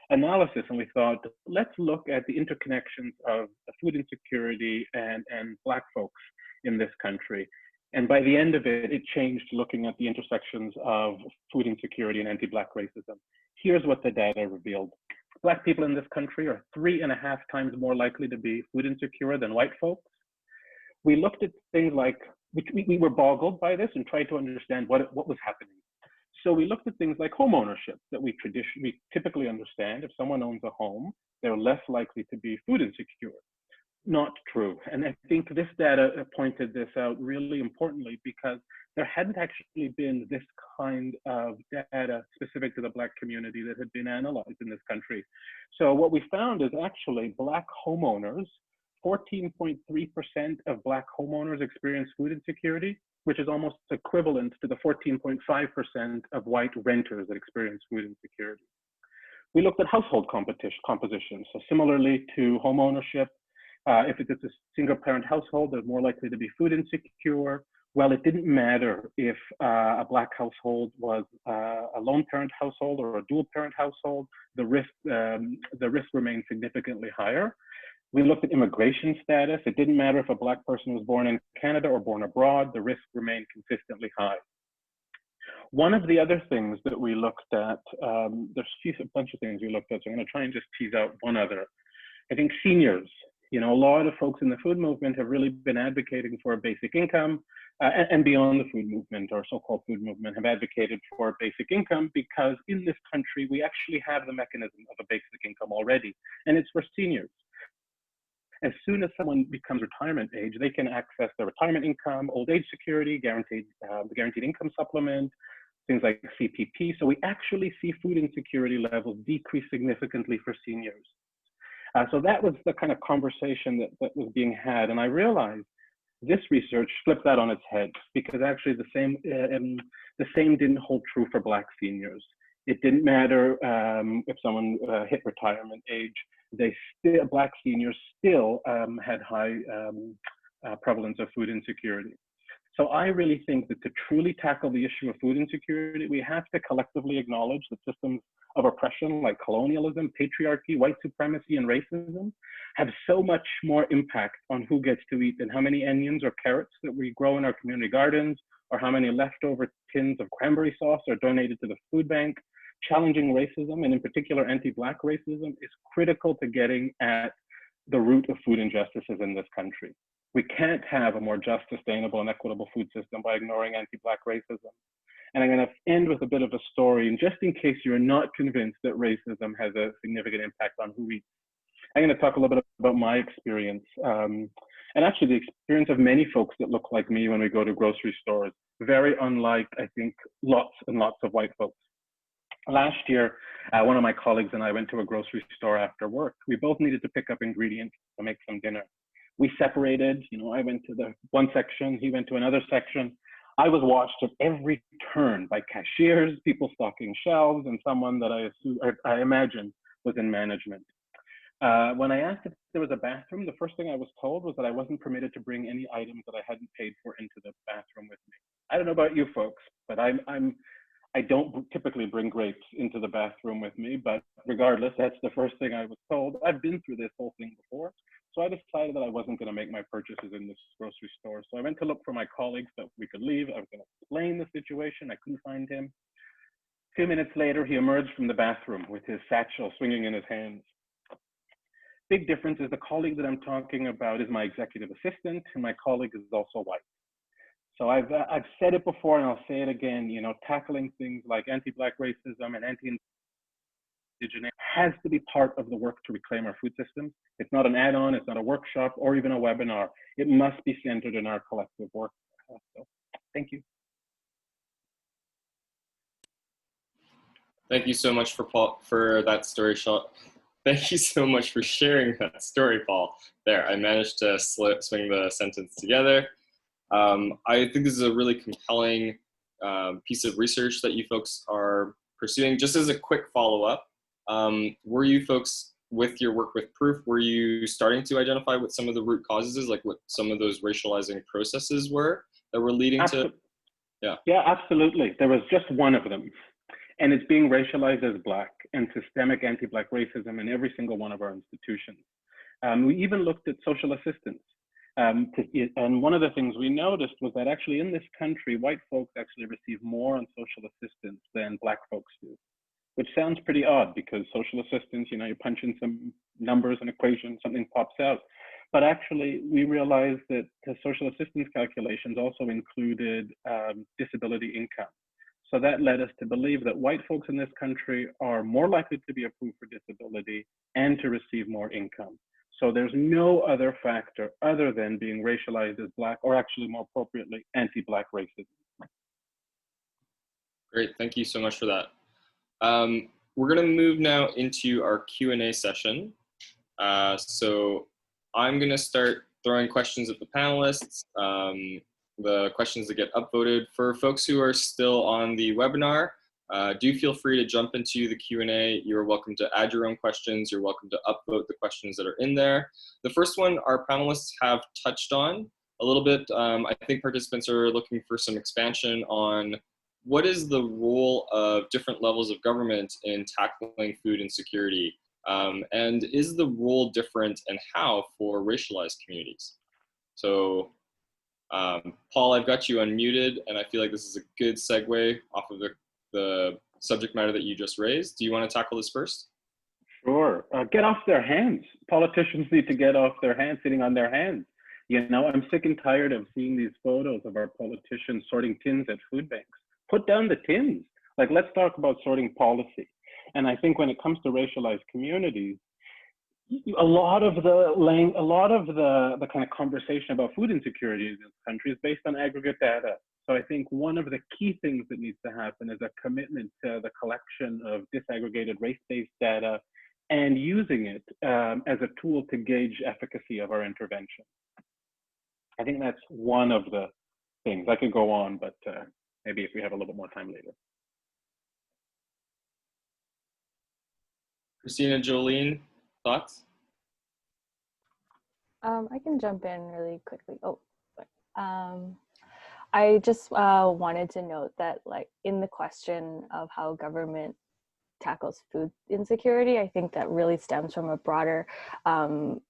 analysis, and we thought, let's look at the interconnections of food insecurity and Black folks in this country. And by the end of it, it changed to looking at the intersections of food insecurity and anti-Black racism. Here's what the data revealed. Black people in this country are 3.5 times more likely to be food insecure than white folks. We looked at things like, we were boggled by this and tried to understand what was happening. So we looked at things like home ownership that we typically understand. If someone owns a home, they're less likely to be food insecure. Not true. And I think this data pointed this out really importantly because there hadn't actually been this kind of data specific to the Black community that had been analyzed in this country. So what we found is actually Black homeowners 14.3% of Black homeowners experience food insecurity, which is almost equivalent to the 14.5% of white renters that experience food insecurity. We looked at household composition. So similarly to home ownership, if it's a single parent household, they're more likely to be food insecure. Well, it didn't matter if a Black household was a lone parent household or a dual parent household, the risk remained significantly higher. We looked at immigration status. It didn't matter if a Black person was born in Canada or born abroad, the risk remained consistently high. One of the other things that we looked at, there's a bunch of things we looked at, so I'm gonna try and just tease out one other. I think seniors, you know, a lot of folks in the food movement have really been advocating for a basic income, and beyond the food movement or so-called food movement have advocated for a basic income because in this country, we actually have the mechanism of a basic income already, and it's for seniors. As soon as someone becomes retirement age, they can access their retirement income, old age security, the guaranteed income supplement, things like CPP. So we actually see food insecurity levels decrease significantly for seniors. So that was the kind of conversation that was being had. And I realized this research flipped that on its head because actually the same didn't hold true for Black seniors. It didn't matter if someone hit retirement age. Black seniors still had high prevalence of food insecurity. So I really think that to truly tackle the issue of food insecurity, we have to collectively acknowledge that systems of oppression like colonialism, patriarchy, white supremacy, and racism have so much more impact on who gets to eat than how many onions or carrots that we grow in our community gardens, or how many leftover tins of cranberry sauce are donated to the food bank. Challenging racism, and in particular anti-Black racism, is critical to getting at the root of food injustices in this country. We can't have a more just, sustainable, and equitable food system by ignoring anti-Black racism. And I'm going to end with a bit of a story, and just in case you're not convinced that racism has a significant impact on who eats, I'm going to talk a little bit about my experience, and actually the experience of many folks that look like me when we go to grocery stores, very unlike, I think, lots and lots of white folks. Last year, one of my colleagues and I went to a grocery store after work. We both needed to pick up ingredients to make some dinner. We separated, you know, I went to the one section, he went to another section. I was watched at every turn by cashiers, people stocking shelves, and someone that I imagine was in management. When I asked if there was a bathroom, the first thing I was told was that I wasn't permitted to bring any items that I hadn't paid for into the bathroom with me. I don't know about you folks, but I don't typically bring grapes into the bathroom with me, but regardless, that's the first thing I was told. I've been through this whole thing before, so I decided that I wasn't going to make my purchases in this grocery store. So I went to look for my colleagues that we could leave. I was going to explain the situation. I couldn't find him. A few minutes later, he emerged from the bathroom with his satchel swinging in his hands. Big difference is the colleague that I'm talking about is my executive assistant, and my colleague is also white. So I've said it before and I'll say it again, you know, tackling things like anti-Black racism and anti-Indigenous has to be part of the work to reclaim our food systems. It's not an add-on, it's not a workshop or even a webinar. It must be centered in our collective work. So, thank you. Thank you so much for that story, Sean. Thank you so much for sharing that story, Paul. There, I managed to swing the sentence together. I think this is a really compelling piece of research that you folks are pursuing. Just as a quick follow-up, were you folks, with your work with Proof, were you starting to identify what some of the root causes is, like what some of those racializing processes were that were leading to? Yeah, absolutely. There was just one of them. And it's being racialized as Black and systemic anti-Black racism in every single one of our institutions. We even looked at social assistance. And one of the things we noticed was that actually in this country, white folks actually receive more on social assistance than Black folks do, which sounds pretty odd because social assistance, you know, you punch in some numbers and equations, something pops out. But actually, we realized that the social assistance calculations also included disability income. So that led us to believe that white folks in this country are more likely to be approved for disability and to receive more income. So there's no other factor other than being racialized as Black, or actually more appropriately, anti-Black racism. Great, thank you so much for that. We're gonna move now into our Q&A session. So I'm going to start throwing questions at the panelists, the questions that get upvoted. For folks who are still on the webinar, do feel free to jump into the Q&A. You're welcome to add your own questions. You're welcome to upvote the questions that are in there. The first one our panelists have touched on a little bit. I think participants are looking for some expansion on what is the role of different levels of government in tackling food insecurity? And is the role different and how for racialized communities? So Paul, I've got you unmuted, and I feel like this is a good segue off of the subject matter that you just raised. Do you want to tackle this first? Sure. Get off their hands. Politicians need to get off their hands, sitting on their hands. You know, I'm sick and tired of seeing these photos of our politicians sorting tins at food banks. Put down the tins. Like, let's talk about sorting policy. And I think when it comes to racialized communities, a lot of the kind of conversation about food insecurity in this country is based on aggregate data. So I think one of the key things that needs to happen is a commitment to the collection of disaggregated race-based data and using it as a tool to gauge efficacy of our intervention. I think that's one of the things. I could go on, but maybe if we have a little bit more time later. Christina, Jolene, thoughts? I can jump in really quickly. I just wanted to note that, like, in the question of how government tackles food insecurity, I think that really stems from a broader problem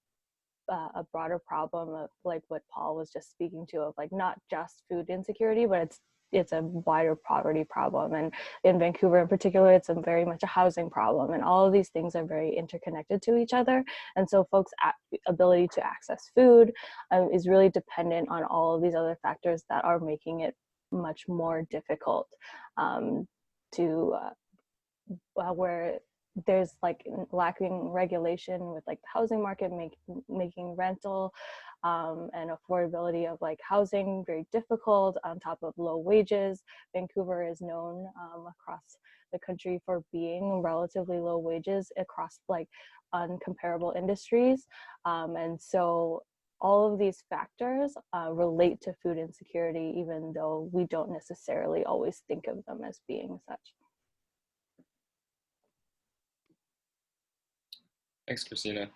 of, like, what Paul was just speaking to, of, like, not just food insecurity, but it's a wider poverty problem. And in Vancouver in particular, it's very much a housing problem, and all of these things are very interconnected to each other. And so folks' ability to access food is really dependent on all of these other factors that are making it much more difficult where there's, like, lacking regulation with, like, the housing market, making rental and affordability of, like, housing very difficult, on top of low wages. Vancouver is known across the country for being relatively low wages across, like, uncomparable industries. And so all of these factors relate to food insecurity, even though we don't necessarily always think of them as being such. Thanks, Christina.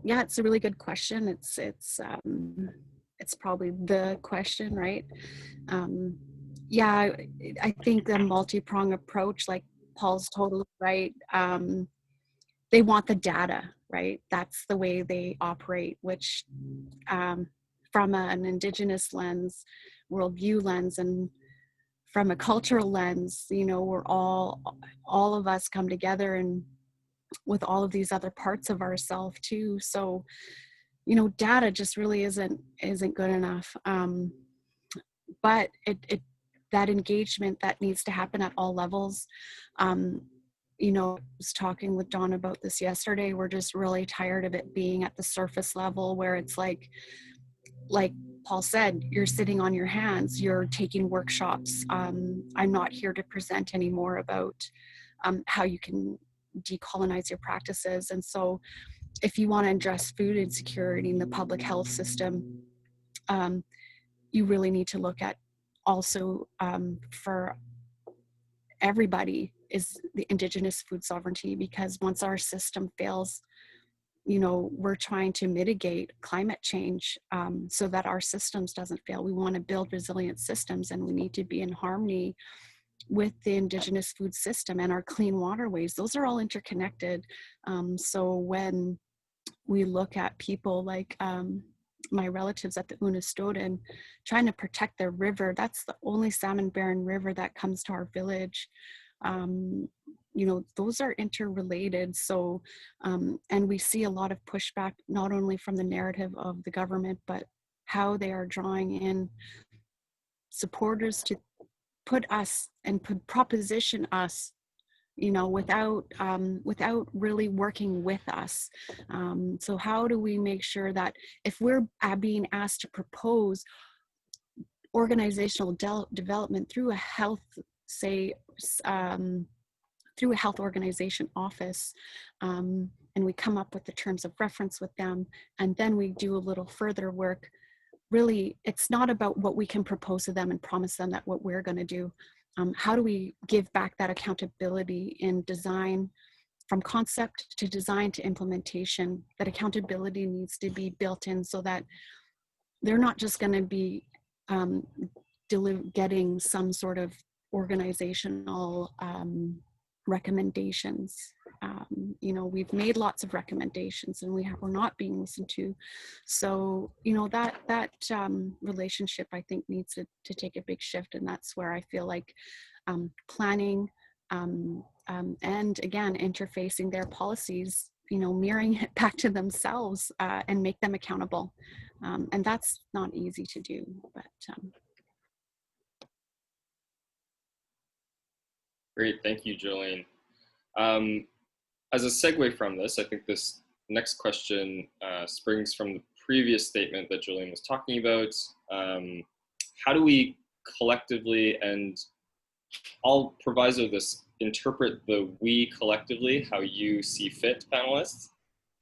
Yeah, it's a really good question. It's probably the question, right? Yeah, I think the multi-pronged approach, like Paul's totally right. They want the data, right? That's the way they operate, which from an Indigenous lens, worldview lens, and from a cultural lens, you know, we're all of us come together and with all of these other parts of ourselves too. So, you know, data just really isn't good enough. But that engagement that needs to happen at all levels. You know, I was talking with Don about this yesterday. We're just really tired of it being at the surface level, where it's like Paul said, you're sitting on your hands, you're taking workshops. I'm not here to present anymore about how you can decolonize your practices. And so if you want to address food insecurity in the public health system, you really need to look at also for everybody is the Indigenous food sovereignty, because once our system fails, you know, we're trying to mitigate climate change so that our systems doesn't fail. We want to build resilient systems, and we need to be in harmony with the Indigenous food system and our clean waterways. Those are all interconnected. So when we look at people like my relatives at the Wit'suwet'en trying to protect their river, that's the only salmon-bearing river that comes to our village. You know, those are interrelated. So, and we see a lot of pushback, not only from the narrative of the government, but how they are drawing in supporters to put us and proposition us, you know, without really working with us. So how do we make sure that if we're being asked to propose organizational development through a health, say, through a health organization office, and we come up with the terms of reference with them, and then we do a little further work. Really, it's not about what we can propose to them and promise them that what we're going to do. How do we give back that accountability in design, from concept to design to implementation? That accountability needs to be built in so that they're not just going to be getting some sort of organizational recommendations. You know, we've made lots of recommendations and we're not being listened to. So, you know, that relationship, I think, needs to take a big shift. And that's where I feel like planning and again, interfacing their policies, you know, mirroring it back to themselves and make them accountable. And that's not easy to do, but. Great, thank you, Jolene. As a segue from this, I think this next question springs from the previous statement that Jolene was talking about. How do we collectively, and I'll proviso this, interpret the we collectively, how you see fit, panelists?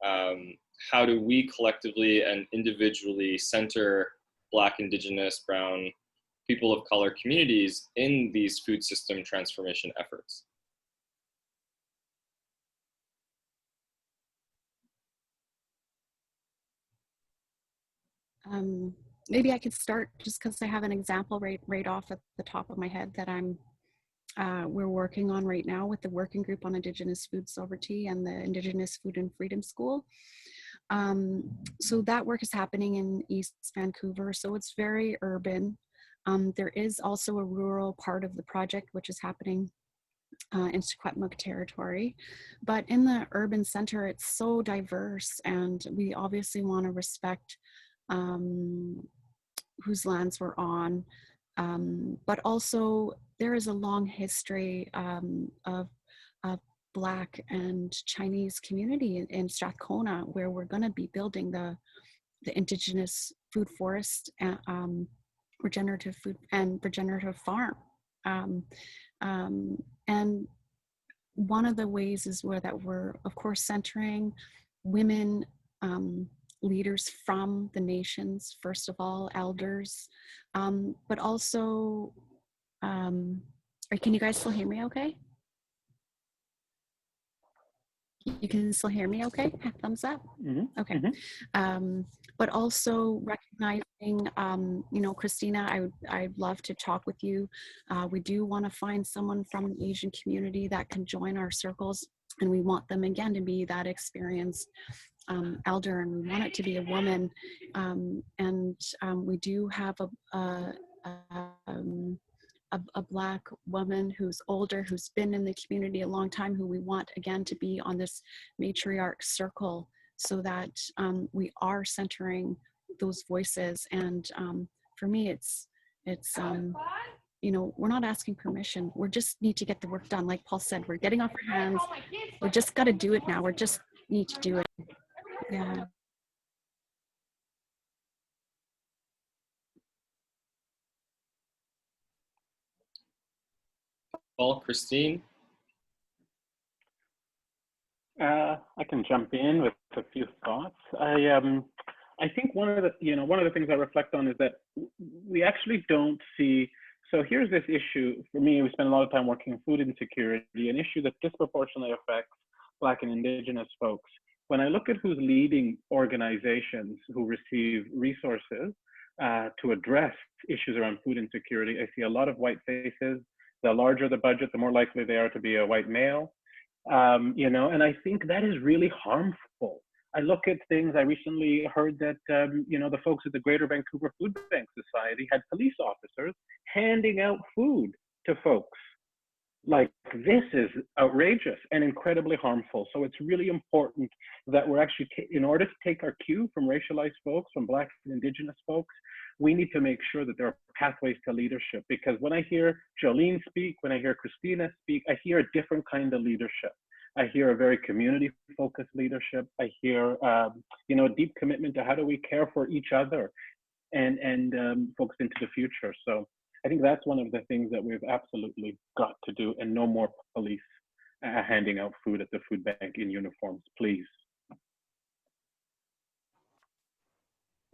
How do we collectively and individually center Black, Indigenous, Brown, people of color communities in these food system transformation efforts? Maybe I could start just because I have an example right off at the top of my head that we're working on right now with the Working Group on Indigenous Food Sovereignty and the Indigenous Food and Freedom School. So that work is happening in East Vancouver, so it's very urban. There is also a rural part of the project which is happening in Secwepemc territory, but in the urban center it's so diverse, and we obviously want to respect whose lands we're on, but also there is a long history of Black and Chinese community in Strathcona, where we're going to be building the Indigenous food forest, regenerative food and regenerative farm. And one of the ways is that we're of course centering women leaders from the nations, first of all, elders, but also, can you guys still hear me okay? You can still hear me okay? Thumbs up? Mm-hmm. Okay. Mm-hmm. But also recognizing, you know, Christina, I'd love to talk with you. We do want to find someone from the Asian community that can join our circles, and we want them again to be that experienced elder, and we want it to be a woman. We do have a Black woman who's older, who's been in the community a long time, who we want again to be on this matriarch circle, so that we are centering those voices. And for me, it's you know, we're not asking permission. We just need to get the work done. Like Paul said, we're getting off our hands. We just got to do it now. We just need to do it. Yeah. Paul, Christine? I can jump in with a few thoughts. I think one of the things I reflect on is that we actually don't see. So here's this issue for me. We spend a lot of time working on food insecurity, an issue that disproportionately affects Black and Indigenous folks. When I look at who's leading organizations who receive resources to address issues around food insecurity, I see a lot of white faces. The larger the budget, the more likely they are to be a white male. You know, and I think that is really harmful. I look at things, I recently heard that, you know, the folks at the Greater Vancouver Food Bank Society had police officers handing out food to folks. Like, this is outrageous and incredibly harmful. So it's really important that we're actually, in order to take our cue from racialized folks, from Black and Indigenous folks, we need to make sure that there are pathways to leadership. Because when I hear Jolene speak, when I hear Christina speak, I hear a different kind of leadership. I hear a very community-focused leadership. I hear, you know, a deep commitment to how do we care for each other and focus into the future. So I think that's one of the things that we've absolutely got to do, and no more police handing out food at the food bank in uniforms, please.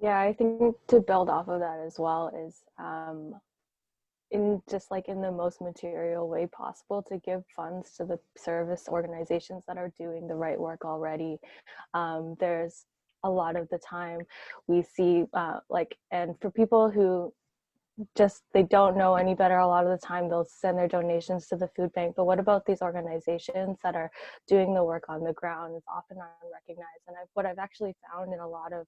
Yeah, I think to build off of that as well is in just like in the most material way possible to give funds to the service organizations that are doing the right work already. There's a lot of the time we see and for people who just they don't know any better, a lot of the time they'll send their donations to the food bank, but what about these organizations that are doing the work on the ground is often unrecognized. And what I've actually found in a lot of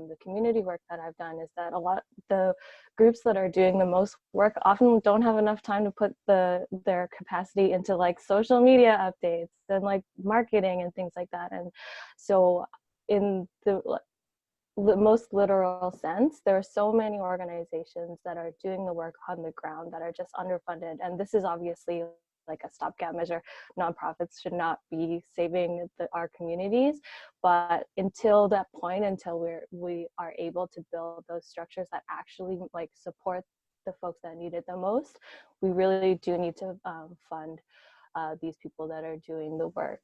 the community work that I've done is that a lot the groups that are doing the most work often don't have enough time to put their capacity into like social media updates and like marketing and things like that. And so in the most literal sense, there are so many organizations that are doing the work on the ground that are just underfunded. And this is obviously like a stopgap measure. Nonprofits should not be saving our communities, but until that point, until we are able to build those structures that actually like support the folks that need it the most, we really do need to fund these people that are doing the work.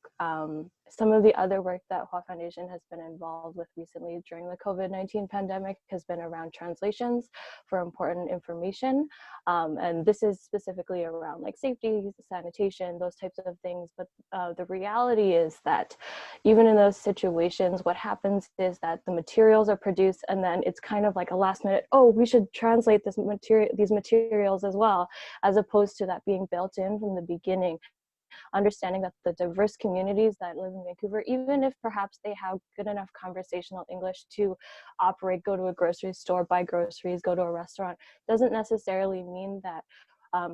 Some of the other work that Hua Foundation has been involved with recently during the COVID-19 pandemic has been around translations for important information. And this is specifically around like safety, sanitation, those types of things. But the reality is that even in those situations, what happens is that the materials are produced and then it's kind of like a last minute, oh, we should translate these materials as well, as opposed to that being built in from the beginning. Understanding that the diverse communities that live in Vancouver, even if perhaps they have good enough conversational English to operate, go to a grocery store, buy groceries, go to a restaurant, doesn't necessarily mean that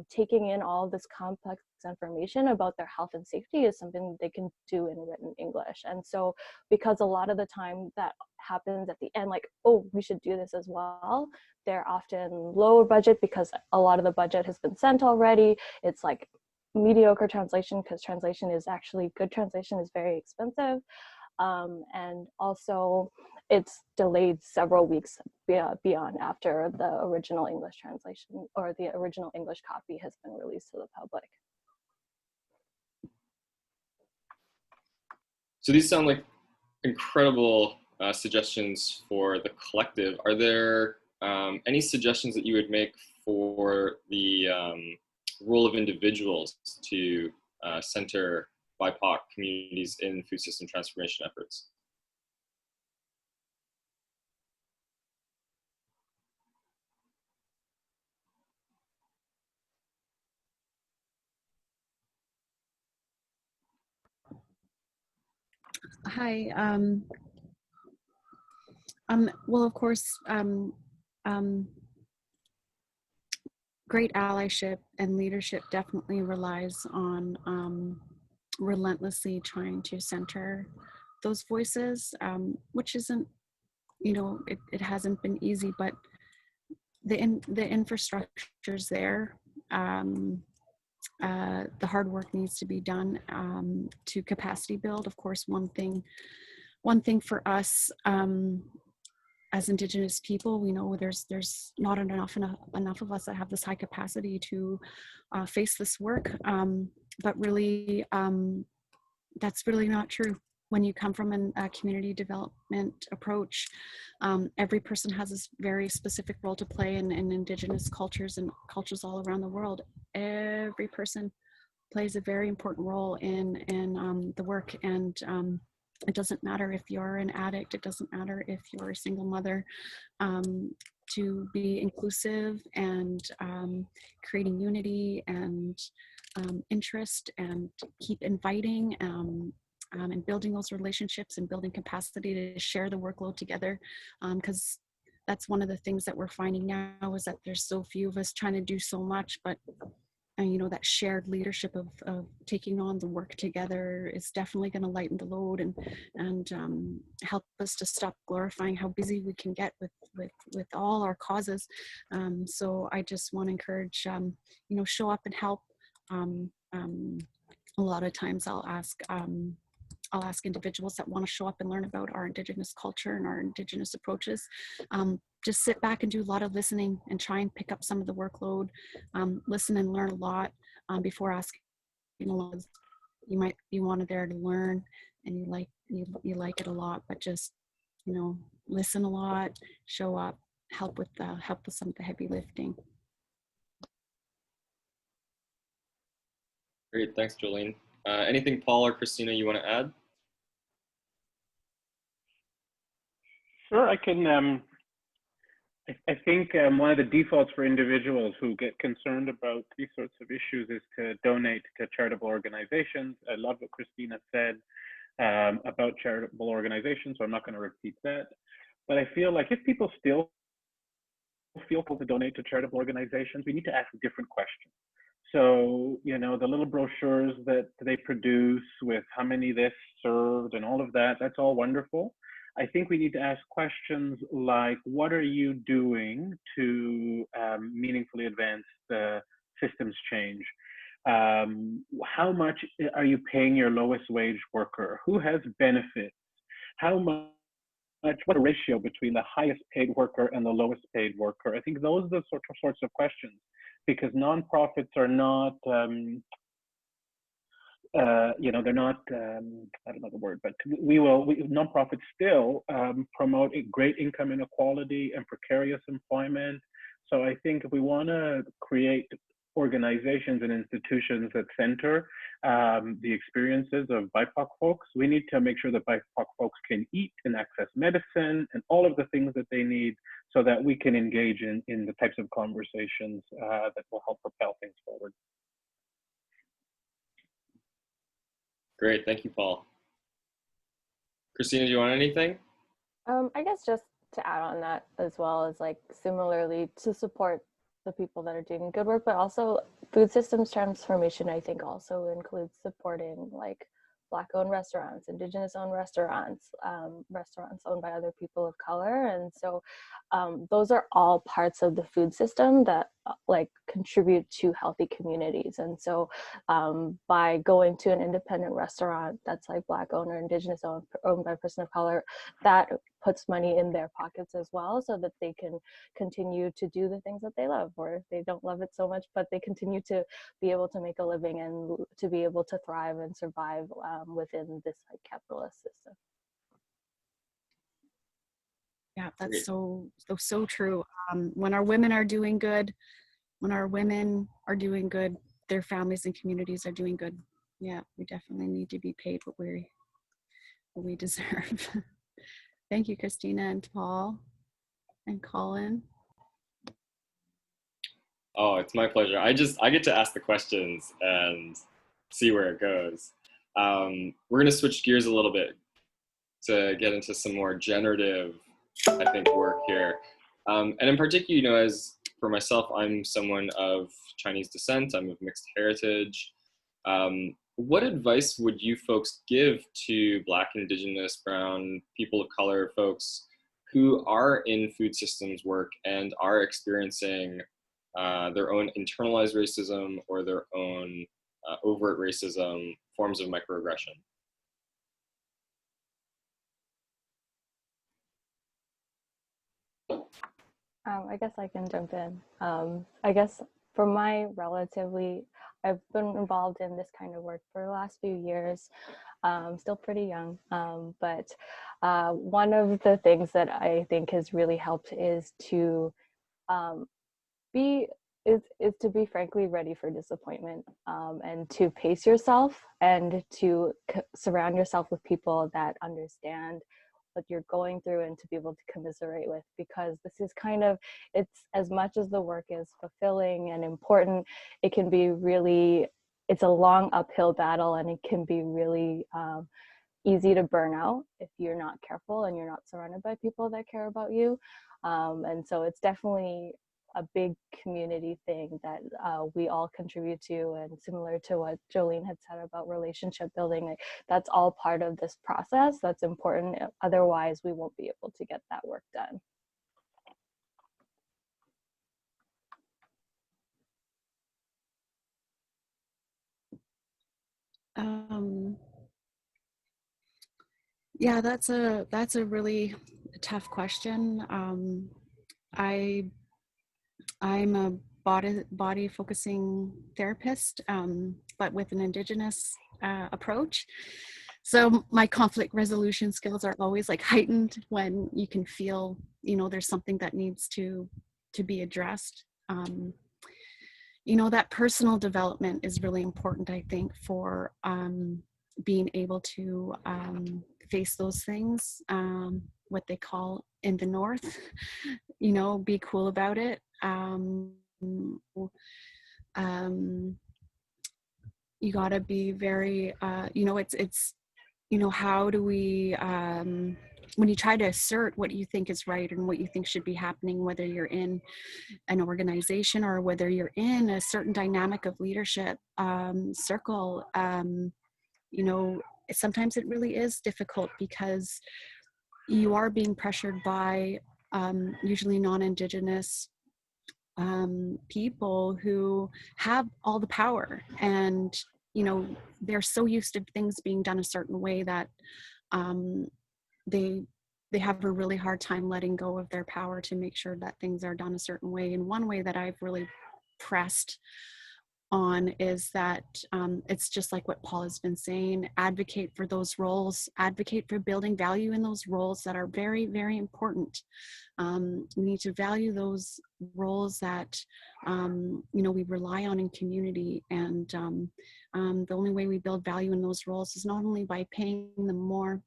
taking in all this complex information about their health and safety is something they can do in written English. And so because a lot of the time that happens at the end, like, oh, we should do this as well, they're often lower budget because a lot of the budget has been sent already. It's like mediocre translation, because translation is actually good translation is very expensive, and also it's delayed several weeks beyond after the original English translation or the original English copy has been released to the public. So these sound like incredible suggestions for the collective. Are there any suggestions that you would make for the role of individuals to center BIPOC communities in food system transformation efforts? Hi. Well, of course, great allyship and leadership definitely relies on relentlessly trying to center those voices, which isn't, you know, it hasn't been easy, but the infrastructure's there. The hard work needs to be done to capacity build. Of course, one thing for us as Indigenous people, we know there's not enough of us that have this high capacity to face this work. But really, that's really not true. When you come from a community development approach, every person has this very specific role to play in Indigenous cultures and cultures all around the world. Every person plays a very important role in the work, and it doesn't matter if you're an addict, it doesn't matter if you're a single mother, to be inclusive and creating unity and interest and keep inviting and building those relationships and building capacity to share the workload together, because that's one of the things that we're finding now is that there's so few of us trying to do so much, but you know, that shared leadership of taking on the work together is definitely going to lighten the load and help us to stop glorifying how busy we can get with all our causes. So I just want to encourage, you know, show up and help. A lot of times I'll ask individuals that want to show up and learn about our Indigenous culture and our Indigenous approaches. Just sit back and do a lot of listening and try and pick up some of the workload, listen and learn a lot before asking a lot of you wanted there to learn, and you like it a lot, but just, you know, listen a lot, show up, help with some of the heavy lifting. Great, thanks, Jolene. Anything Paul or Christina you want to add? Sure, I can. I think one of the defaults for individuals who get concerned about these sorts of issues is to donate to charitable organizations. I love what Christina said about charitable organizations, so I'm not going to repeat that. But I feel like if people still feel called to donate to charitable organizations, we need to ask different questions. So, you know, the little brochures that they produce with how many this served and all of that, that's all wonderful. I think we need to ask questions like, what are you doing to meaningfully advance the systems change? How much are you paying your lowest wage worker? Who has benefits? How much, what a ratio between the highest paid worker and the lowest paid worker? I think those are the sorts of questions, because nonprofits are not, you know, they're not, I don't know the word, but nonprofits still promote great income inequality and precarious employment. So I think if we want to create organizations and institutions that center the experiences of BIPOC folks, we need to make sure that BIPOC folks can eat and access medicine and all of the things that they need, so that we can engage in the types of conversations that will help propel things forward. Great, thank you, Paul. Christina, do you want anything? I guess just to add on that as well, as like similarly to support the people that are doing good work, but also food systems transformation, I think also includes supporting like Black-owned restaurants, Indigenous-owned restaurants, restaurants owned by other people of color. And so those are all parts of the food system that like contribute to healthy communities. And so by going to an independent restaurant that's like Black-owned or Indigenous-owned, owned by a person of color, that puts money in their pockets as well, so that they can continue to do the things that they love, or if they don't love it so much, but they continue to be able to make a living and to be able to thrive and survive within this like capitalist system. Yeah, that's so true. When our women are doing good, their families and communities are doing good. Yeah, we definitely need to be paid what we deserve. Thank you, Christina and Paul and Colin. Oh, it's my pleasure. I get to ask the questions and see where it goes. We're going to switch gears a little bit to get into some more generative, I think, work here. And in particular, you know, as for myself, I'm someone of Chinese descent. I'm of mixed heritage. What advice would you folks give to Black, Indigenous, Brown, people of color folks who are in food systems work and are experiencing their own internalized racism or their own overt racism, forms of microaggression? I guess I can jump in. I guess for my I've been involved in this kind of work for the last few years. Still pretty young, but one of the things that I think has really helped is to be frankly ready for disappointment, and to pace yourself and to surround yourself with people that understand what you're going through and to be able to commiserate with, because this is it's as much as the work is fulfilling and important, it can be really, it's a long uphill battle, and it can be really easy to burn out if you're not careful and you're not surrounded by people that care about you. And so it's definitely a big community thing that we all contribute to, and similar to what Jolene had said about relationship building, like, that's all part of this process that's important. Otherwise we won't be able to get that work done. Yeah, that's a really tough question. I'm a body focusing therapist, but with an Indigenous approach. So my conflict resolution skills are always like heightened when you can feel, you know, there's something that needs to be addressed. You know, that personal development is really important, I think, for being able to face those things, what they call in the North, you know, be cool about it. You gotta be very, you know, it's, you know, how do we, when you try to assert what you think is right and what you think should be happening, whether you're in an organization or whether you're in a certain dynamic of leadership circle, you know, sometimes it really is difficult because you are being pressured by usually non-Indigenous people who have all the power, and you know, they're so used to things being done a certain way that they have a really hard time letting go of their power to make sure that things are done a certain way. And one way that I've really pressed on is that it's just like what Paul has been saying, advocate for those roles, advocate for building value in those roles that are very, very important. We need to value those roles that, you know, we rely on in community. And the only way we build value in those roles is not only by paying them more,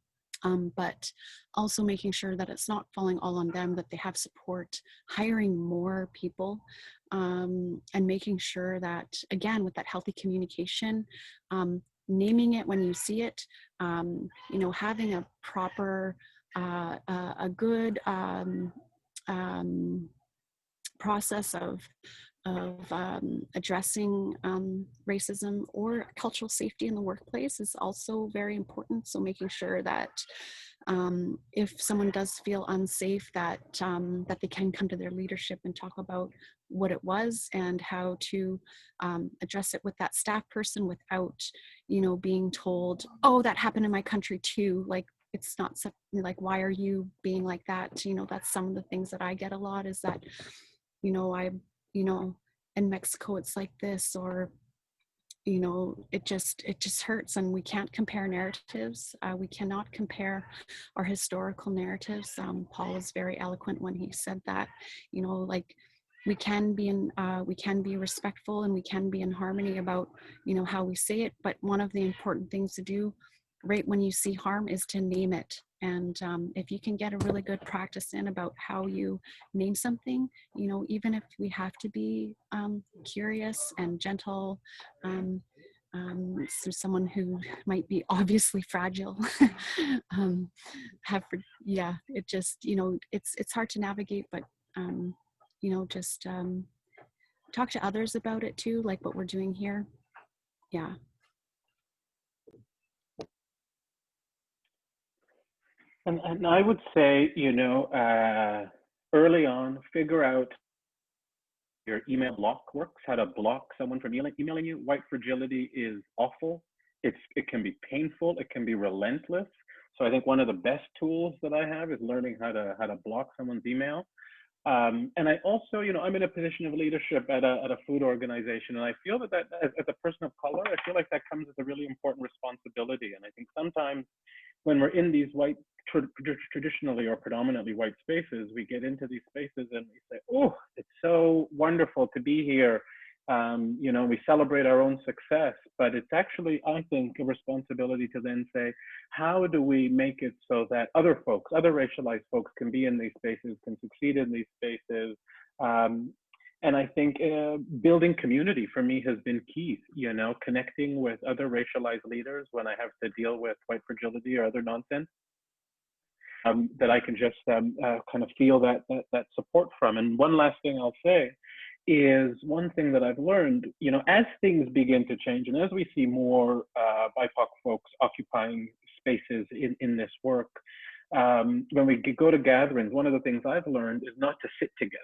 but also making sure that it's not falling all on them, that they have support, hiring more people, and making sure that, again, with that healthy communication, naming it when you see it, you know, having a proper, a good process of addressing racism or cultural safety in the workplace is also very important. So making sure that if someone does feel unsafe, that that they can come to their leadership and talk about what it was and how to address it with that staff person without, you know, being told, oh, that happened in my country too. Like, it's not something like, why are you being like that? You know, that's some of the things that I get a lot, is that, you know, you know, in Mexico it's like this, or, you know, it just hurts. And we can't compare narratives. We cannot compare our historical narratives. Paul was very eloquent when he said that, you know, like, we can be respectful and we can be in harmony about, you know, how we say it. But one of the important things to do right when you see harm is to name it. And if you can get a really good practice in about how you name something, you know, even if we have to be curious and gentle, so someone who might be obviously fragile, it just, you know, it's hard to navigate, but you know, just talk to others about it too, like what we're doing here. Yeah. And I would say, you know, early on, figure out your email block works, how to block someone from emailing you. White fragility is awful. It can be painful. It can be relentless. So I think one of the best tools that I have is learning how to block someone's email. And I also, you know, I'm in a position of leadership at a food organization, and I feel that as a person of color, I feel like that comes with a really important responsibility. And I think sometimes when we're in these white, traditionally or predominantly white spaces, we get into these spaces and we say, oh, it's so wonderful to be here. You know, we celebrate our own success, but it's actually, I think, a responsibility to then say, how do we make it so that other folks, other racialized folks, can be in these spaces, can succeed in these spaces? And I think building community for me has been key, you know, connecting with other racialized leaders when I have to deal with white fragility or other nonsense, that I can just kind of feel that support from. And one last thing I'll say is, one thing that I've learned, you know, as things begin to change and as we see more BIPOC folks occupying spaces in this work, when we go to gatherings, one of the things I've learned is not to sit together,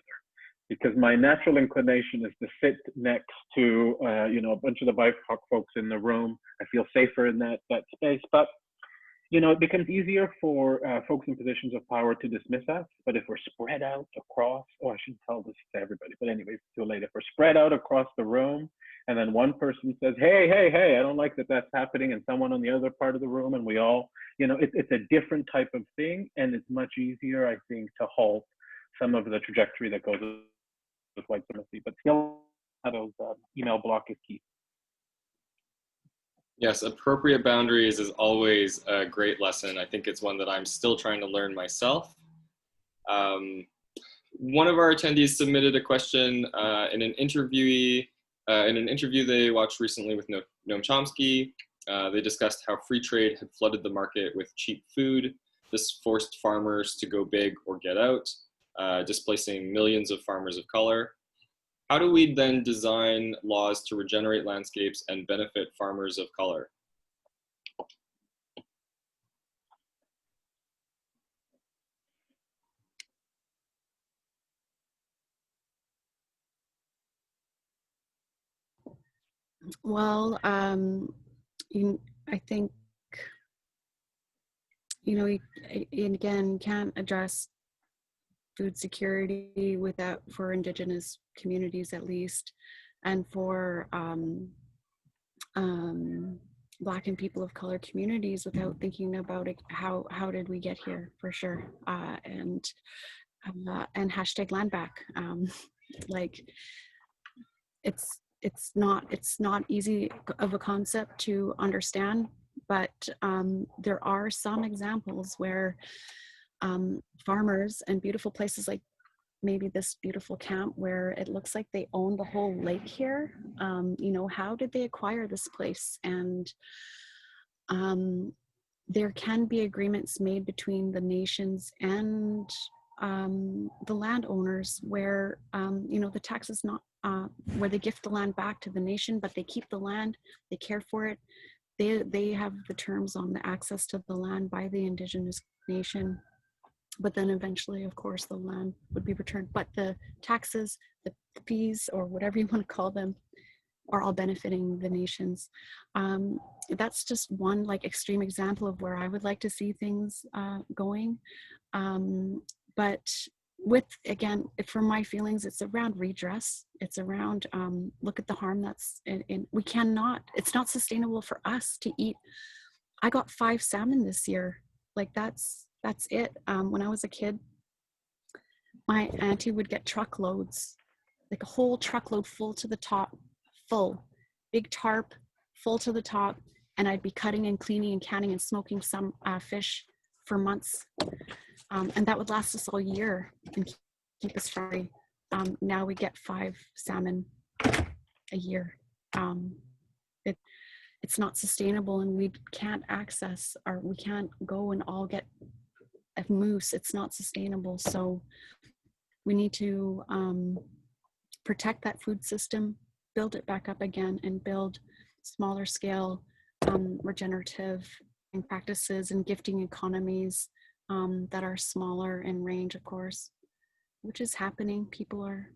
because my natural inclination is to sit next to, you know, a bunch of the BIPOC folks in the room. I feel safer in that space. But, you know, it becomes easier for folks in positions of power to dismiss us. But if we're spread out across, I shouldn't tell this to everybody, but anyway, it's too late. If we're spread out across the room and then one person says, hey, hey, hey, I don't like that that's happening, and someone on the other part of the room, and we all, you know, it's a different type of thing, and it's much easier, I think, to halt some of the trajectory that goes with white supremacy. But still, those email block is key. Yes, appropriate boundaries is always a great lesson. I think it's one that I'm still trying to learn myself. One of our attendees submitted a question in an interview they watched recently with Noam Chomsky. They discussed how free trade had flooded the market with cheap food. This forced farmers to go big or get out, displacing millions of farmers of color. How do we then design laws to regenerate landscapes and benefit farmers of color? Well, I think, you know, you again can't address food security without, for Indigenous communities at least, and for Black and people of color communities without thinking about it, how did we get here, for sure, and hashtag land back. Like it's not easy of a concept to understand, but there are some examples where farmers and beautiful places, like maybe this beautiful camp where it looks like they own the whole lake here. You know, how did they acquire this place? And there can be agreements made between the nations and the landowners where, you know, the tax is not, where they gift the land back to the nation, but they keep the land, they care for it. They have the terms on the access to the land by the Indigenous nation. But then eventually, of course, the land would be returned. But the taxes, the fees, or whatever you want to call them, are all benefiting the nations. That's just one like extreme example of where I would like to see things going. But with, again, from my feelings, it's around redress. It's around look at the harm that's in we cannot, it's not sustainable for us to eat. I got 5 salmon this year. Like that's it. When I was a kid, my auntie would get truckloads, like a whole truckload full to the top, full, big tarp, full to the top, and I'd be cutting and cleaning and canning and smoking some fish for months. And that would last us all year and keep us free. Now we get 5 salmon a year. It's not sustainable, and we can't access, or we can't go and all get a moose. It's not sustainable. So we need to protect that food system, build it back up again, and build smaller scale regenerative practices and gifting economies that are smaller in range, of course, which is happening. People are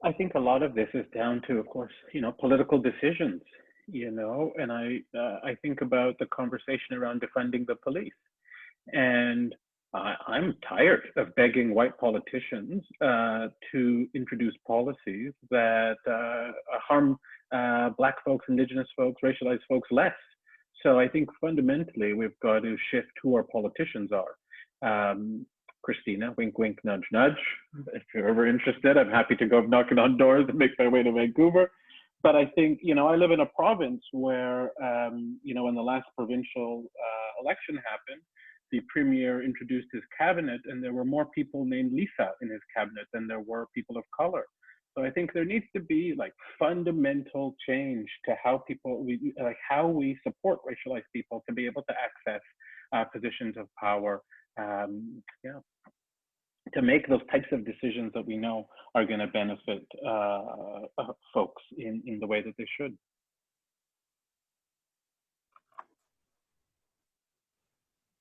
I think a lot of this is down to, of course, you know, political decisions, you know, and I think about the conversation around defunding the police. And I'm tired of begging white politicians to introduce policies that harm Black folks, Indigenous folks, racialized folks less. So I think fundamentally we've got to shift who our politicians are. Christina, wink, wink, nudge, nudge. If you're ever interested, I'm happy to go knocking on doors and make my way to Vancouver. But I think, you know, I live in a province where, you know, when the last provincial election happened, the premier introduced his cabinet, and there were more people named Lisa in his cabinet than there were people of color. So I think there needs to be like fundamental change to how people, how we support racialized people to be able to access positions of power. Yeah, to make those types of decisions that we know are going to benefit folks in the way that they should.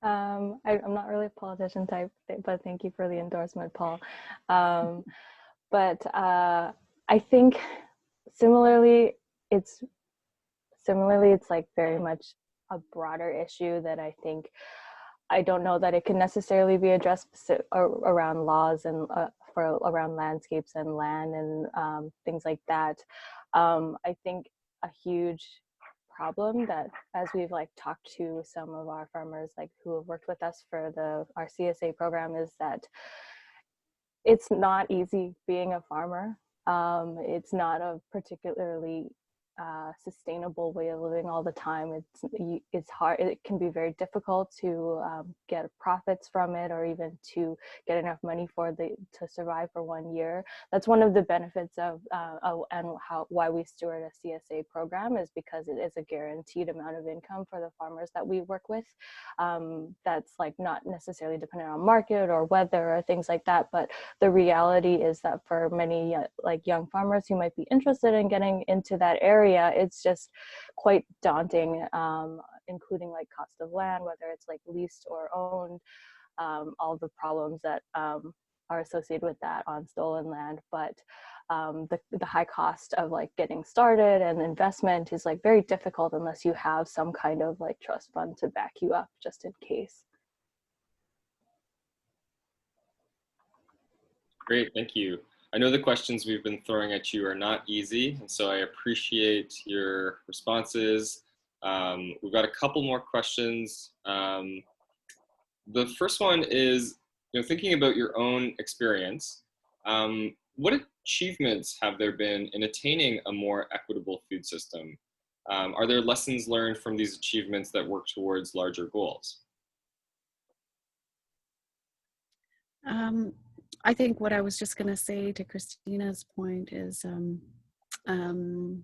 I'm not really a politician type, but thank you for the endorsement, Paul. But I think similarly, it's like very much a broader issue that I don't know that it can necessarily be addressed around laws and around landscapes and land and things like that. I think a huge problem that, as we've like talked to some of our farmers like who have worked with us for our CSA program, is that it's not easy being a farmer. It's not a particularly sustainable way of living all the time. It's hard. It can be very difficult to get profits from it, or even to get enough money to survive for 1 year. That's one of the benefits of and why we steward a CSA program, is because it is a guaranteed amount of income for the farmers that we work with. That's like not necessarily dependent on market or weather or things like that, but the reality is that for many like young farmers who might be interested in getting into that area, it's just quite daunting, including like cost of land, whether it's like leased or owned, all the problems that are associated with that on stolen land. But the high cost of like getting started and investment is like very difficult unless you have some kind of like trust fund to back you up just in case. Great, thank you. I know the questions we've been throwing at you are not easy, and so I appreciate your responses. We've got a couple more questions. The first one is, thinking about your own experience, what achievements have there been in attaining a more equitable food system? Are there lessons learned from these achievements that work towards larger goals? I think what I was just going to say to Christina's point is, within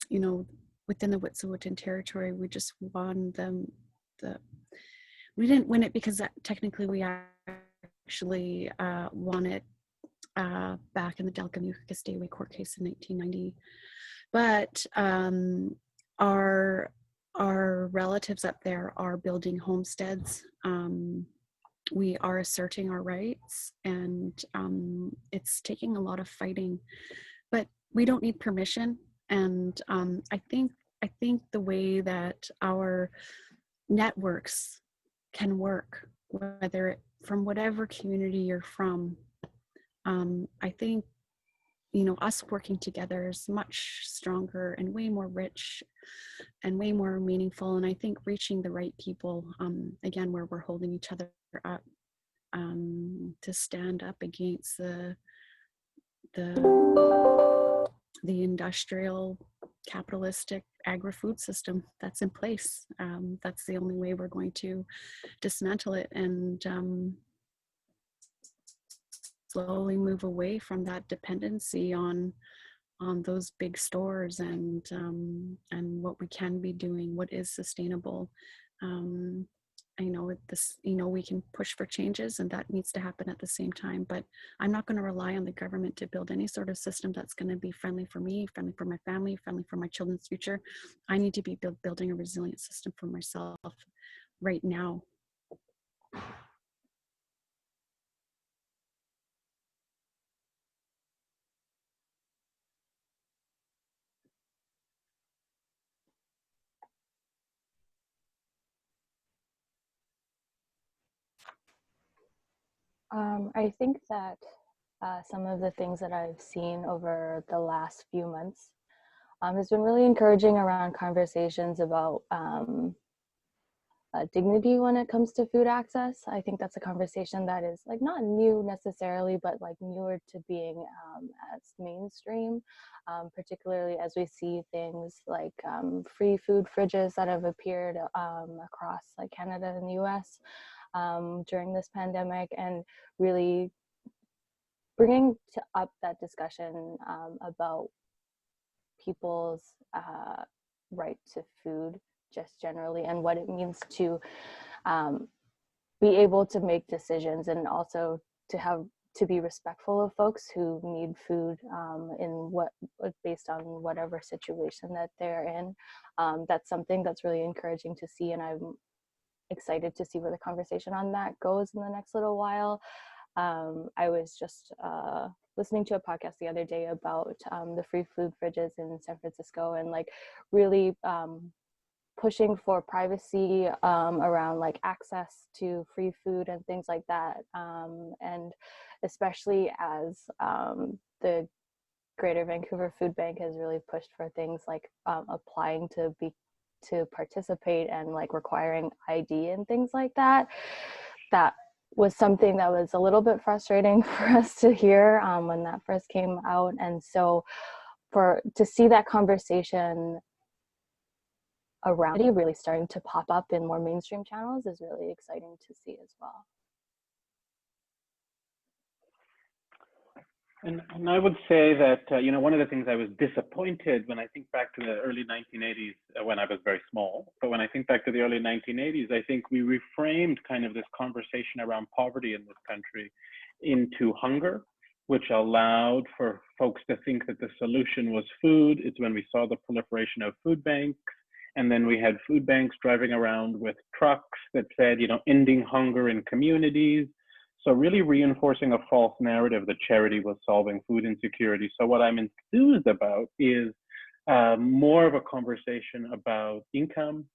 the Wit'suwet'en territory, we just won we didn't win it because technically we actually won it back in the Delgamucus Dayway court case in 1990. But our relatives up there are building homesteads. We are asserting our rights, and it's taking a lot of fighting, but we don't need permission. And I think the way that our networks can work, whether from whatever community you're from, I think us working together is much stronger and way more rich and way more meaningful. And I think reaching the right people, again, where we're holding each other up, to stand up against the industrial capitalistic agri-food system that's in place. That's the only way we're going to dismantle it and slowly move away from that dependency on those big stores and what we can be doing, what is sustainable. I know we can push for changes, and that needs to happen at the same time, but I'm not going to rely on the government to build any sort of system that's going to be friendly for me, friendly for my family, friendly for my children's future. I need to be building a resilient system for myself right now. I think that some of the things that I've seen over the last few months has been really encouraging around conversations about dignity when it comes to food access. I think that's a conversation that is like not new necessarily, but like newer to being as mainstream, particularly as we see things like free food fridges that have appeared across like Canada and the US during this pandemic, and really bringing up that discussion about people's right to food just generally, and what it means to be able to make decisions, and also to be respectful of folks who need food based on whatever situation that they're in. That's something that's really encouraging to see, and I'm excited to see where the conversation on that goes in the next little while. I was just listening to a podcast the other day about the free food fridges in San Francisco, and like really pushing for privacy around like access to free food and things like that. And especially as the Greater Vancouver Food Bank has really pushed for things like applying to participate and like requiring ID and things like that. That was something that was a little bit frustrating for us to hear when that first came out. And so to see that conversation around it really starting to pop up in more mainstream channels is really exciting to see as well. And I would say that, you know, one of the things I was disappointed when I think back to the early 1980s, when I was very small, but when I think back to the early 1980s, I think we reframed kind of this conversation around poverty in this country into hunger, which allowed for folks to think that the solution was food. It's when we saw the proliferation of food banks. And then we had food banks driving around with trucks that said, you know, ending hunger in communities. So really reinforcing a false narrative that charity was solving food insecurity. So what I'm enthused about is more of a conversation about income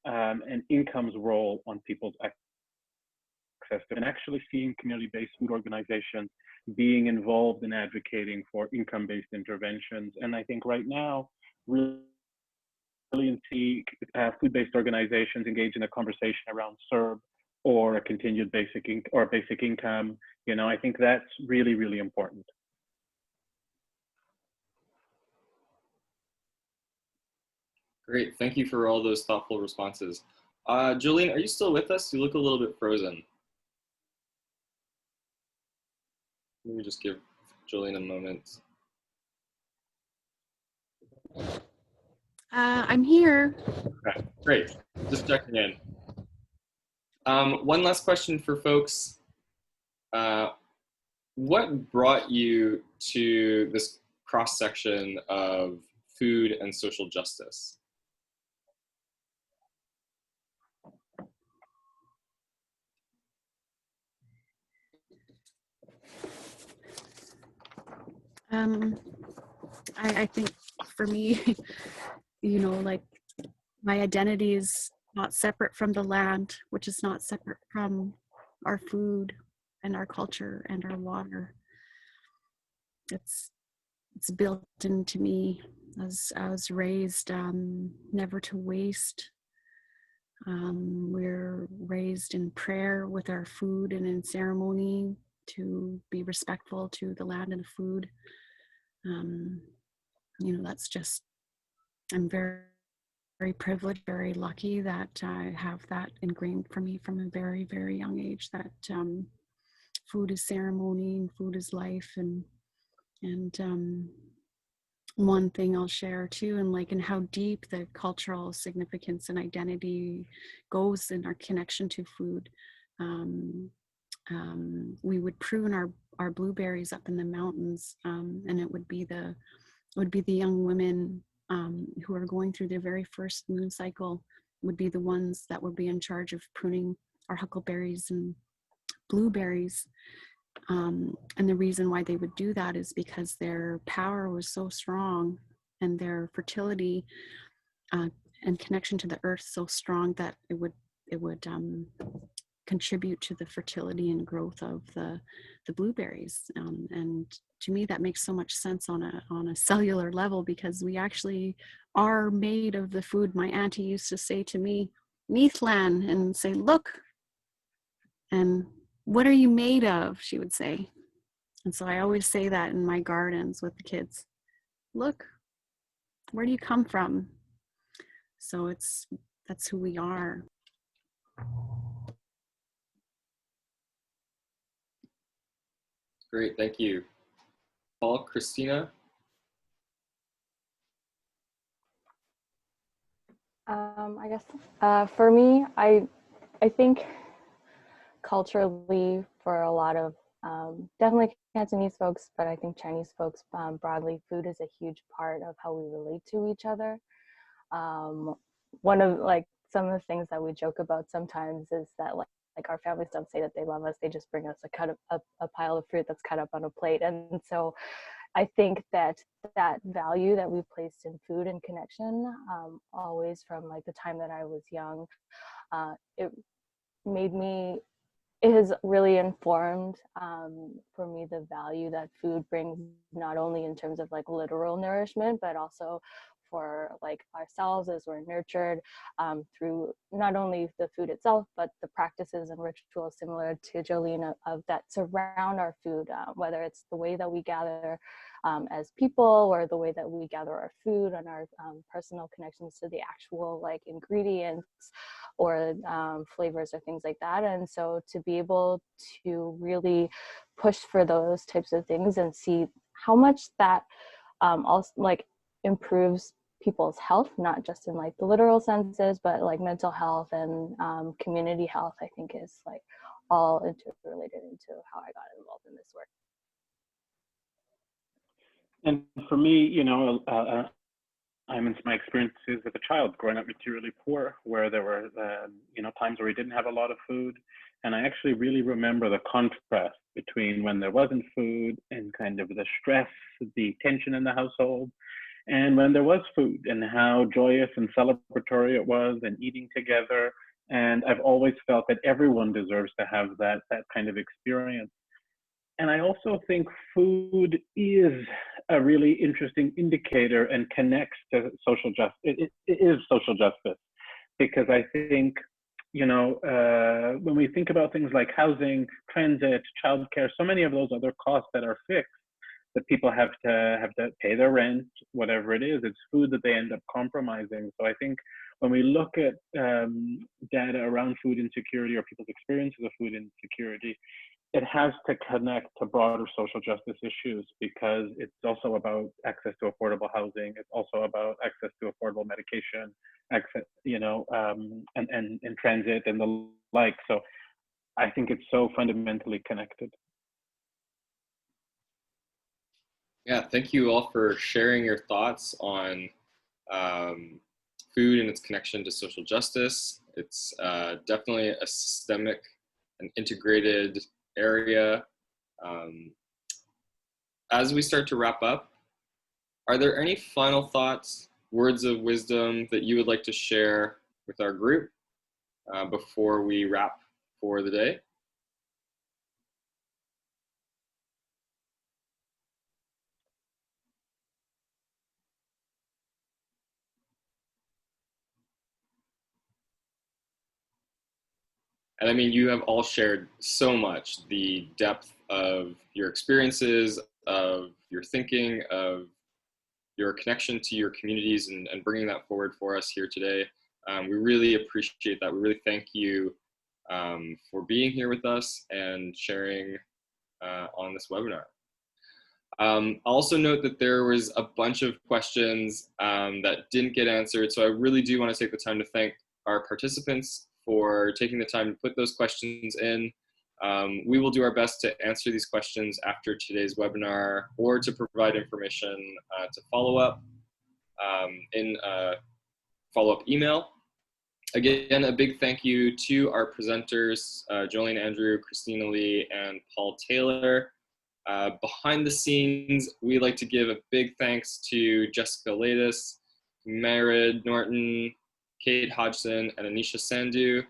and income's role on people's access to, and actually seeing community-based food organizations being involved in advocating for income-based interventions. And I think right now, really see food-based organizations engage in a conversation around CERB or a continued basic income. You know, I think that's really, really important. Great, thank you for all those thoughtful responses. Jolene, are you still with us? You look a little bit frozen. Let me just give Jolene a moment. I'm here. Okay, great, just checking in. One last question for folks. What brought you to this cross-section of food and social justice? I think for me, you know, like my identity is not separate from the land, which is not separate from our food and our culture and our water. It's built into me as I was raised never to waste. We're raised in prayer with our food and in ceremony to be respectful to the land and the food. You know, that's just, I'm very, very privileged, very lucky that I have that ingrained for me from a very, very young age, that food is ceremony and food is life. And one thing I'll share too, and like in how deep the cultural significance and identity goes in our connection to food. We would prune our blueberries up in the mountains, and it would be the young women who are going through their very first moon cycle would be the ones that would be in charge of pruning our huckleberries and blueberries. And the reason why they would do that is because their power was so strong and their fertility and connection to the earth so strong that it would contribute to the fertility and growth of the blueberries. And to me, that makes so much sense on a cellular level, because we actually are made of the food. My auntie used to say to me, Neithlan, and say, look, and what are you made of? She would say. And so I always say that in my gardens with the kids. Look, where do you come from? So that's who we are. Great, thank you. Paul, Christina? I guess for me, I think culturally, for a lot of definitely Cantonese folks, but I think Chinese folks broadly, food is a huge part of how we relate to each other. One of like some of the things that we joke about sometimes is that like our families don't say that they love us, they just bring us a pile of fruit that's cut up on a plate. And so I think that that value that we placed in food and connection, always from like the time that I was young, it made me, it has really informed for me the value that food brings, not only in terms of like literal nourishment, but also for like ourselves as we're nurtured through not only the food itself, but the practices and rituals similar to Jolene of that surround our food, whether it's the way that we gather as people, or the way that we gather our food and our personal connections to the actual like ingredients or flavors or things like that. And so to be able to really push for those types of things and see how much that also like improves people's health, not just in like the literal senses, but like mental health and community health, I think is like all interrelated into how I got involved in this work. And for me, you know, I'm into my experiences as a child growing up materially poor, where there were, you know, times where we didn't have a lot of food. And I actually really remember the contrast between when there wasn't food and kind of the stress, the tension in the household, and when there was food, and how joyous and celebratory it was, and eating together. And I've always felt that everyone deserves to have that kind of experience. And I also think food is a really interesting indicator and connects to social justice. It is social justice, because I think, you know, when we think about things like housing, transit, childcare, so many of those other costs that are fixed, that people have to pay their rent, whatever it is, it's food that they end up compromising. So I think when we look at data around food insecurity or people's experiences of food insecurity, it has to connect to broader social justice issues, because it's also about access to affordable housing. It's also about access to affordable medication, access, you know, and transit and the like. So I think it's so fundamentally connected. Yeah, thank you all for sharing your thoughts on food and its connection to social justice. It's definitely a systemic and integrated area. As we start to wrap up, are there any final thoughts, words of wisdom that you would like to share with our group before we wrap for the day? And I mean, you have all shared so much, the depth of your experiences, of your thinking, of your connection to your communities, and bringing that forward for us here today. We really appreciate that. We really thank you for being here with us and sharing on this webinar. I'll also note that there was a bunch of questions that didn't get answered, so I really do want to take the time to thank our participants for taking the time to put those questions in. We will do our best to answer these questions after today's webinar, or to provide information to follow up in a follow-up email. Again, a big thank you to our presenters, Jolene Andrew, Christina Lee, and Paul Taylor. Behind the scenes, we'd like to give a big thanks to Jessica Ladis, Merid Norton, Kate Hodgson, and Anisha Sandhu.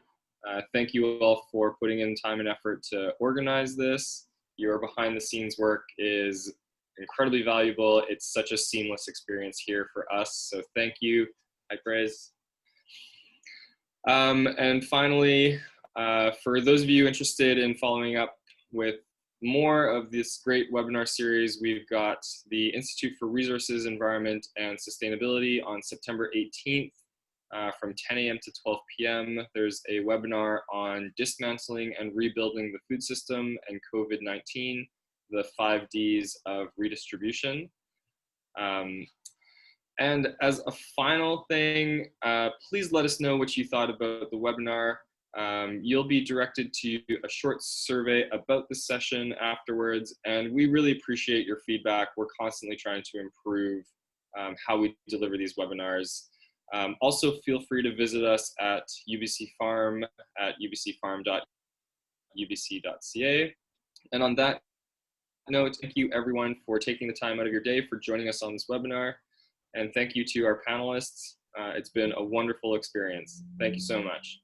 Thank you all for putting in time and effort to organize this. Your behind the scenes work is incredibly valuable. It's such a seamless experience here for us, so thank you. High praise. And finally, for those of you interested in following up with more of this great webinar series, we've got the Institute for Resources, Environment, and Sustainability on September 18th from 10 a.m. to 12 p.m. There's a webinar on dismantling and rebuilding the food system and COVID-19, the 5 Ds of redistribution. And as a final thing, please let us know what you thought about the webinar. You'll be directed to a short survey about the session afterwards, and we really appreciate your feedback. We're constantly trying to improve how we deliver these webinars. Also, feel free to visit us at UBC Farm at ubcfarm.ubc.ca. And on that note, thank you everyone for taking the time out of your day for joining us on this webinar. And thank you to our panelists. It's been a wonderful experience. Thank you so much.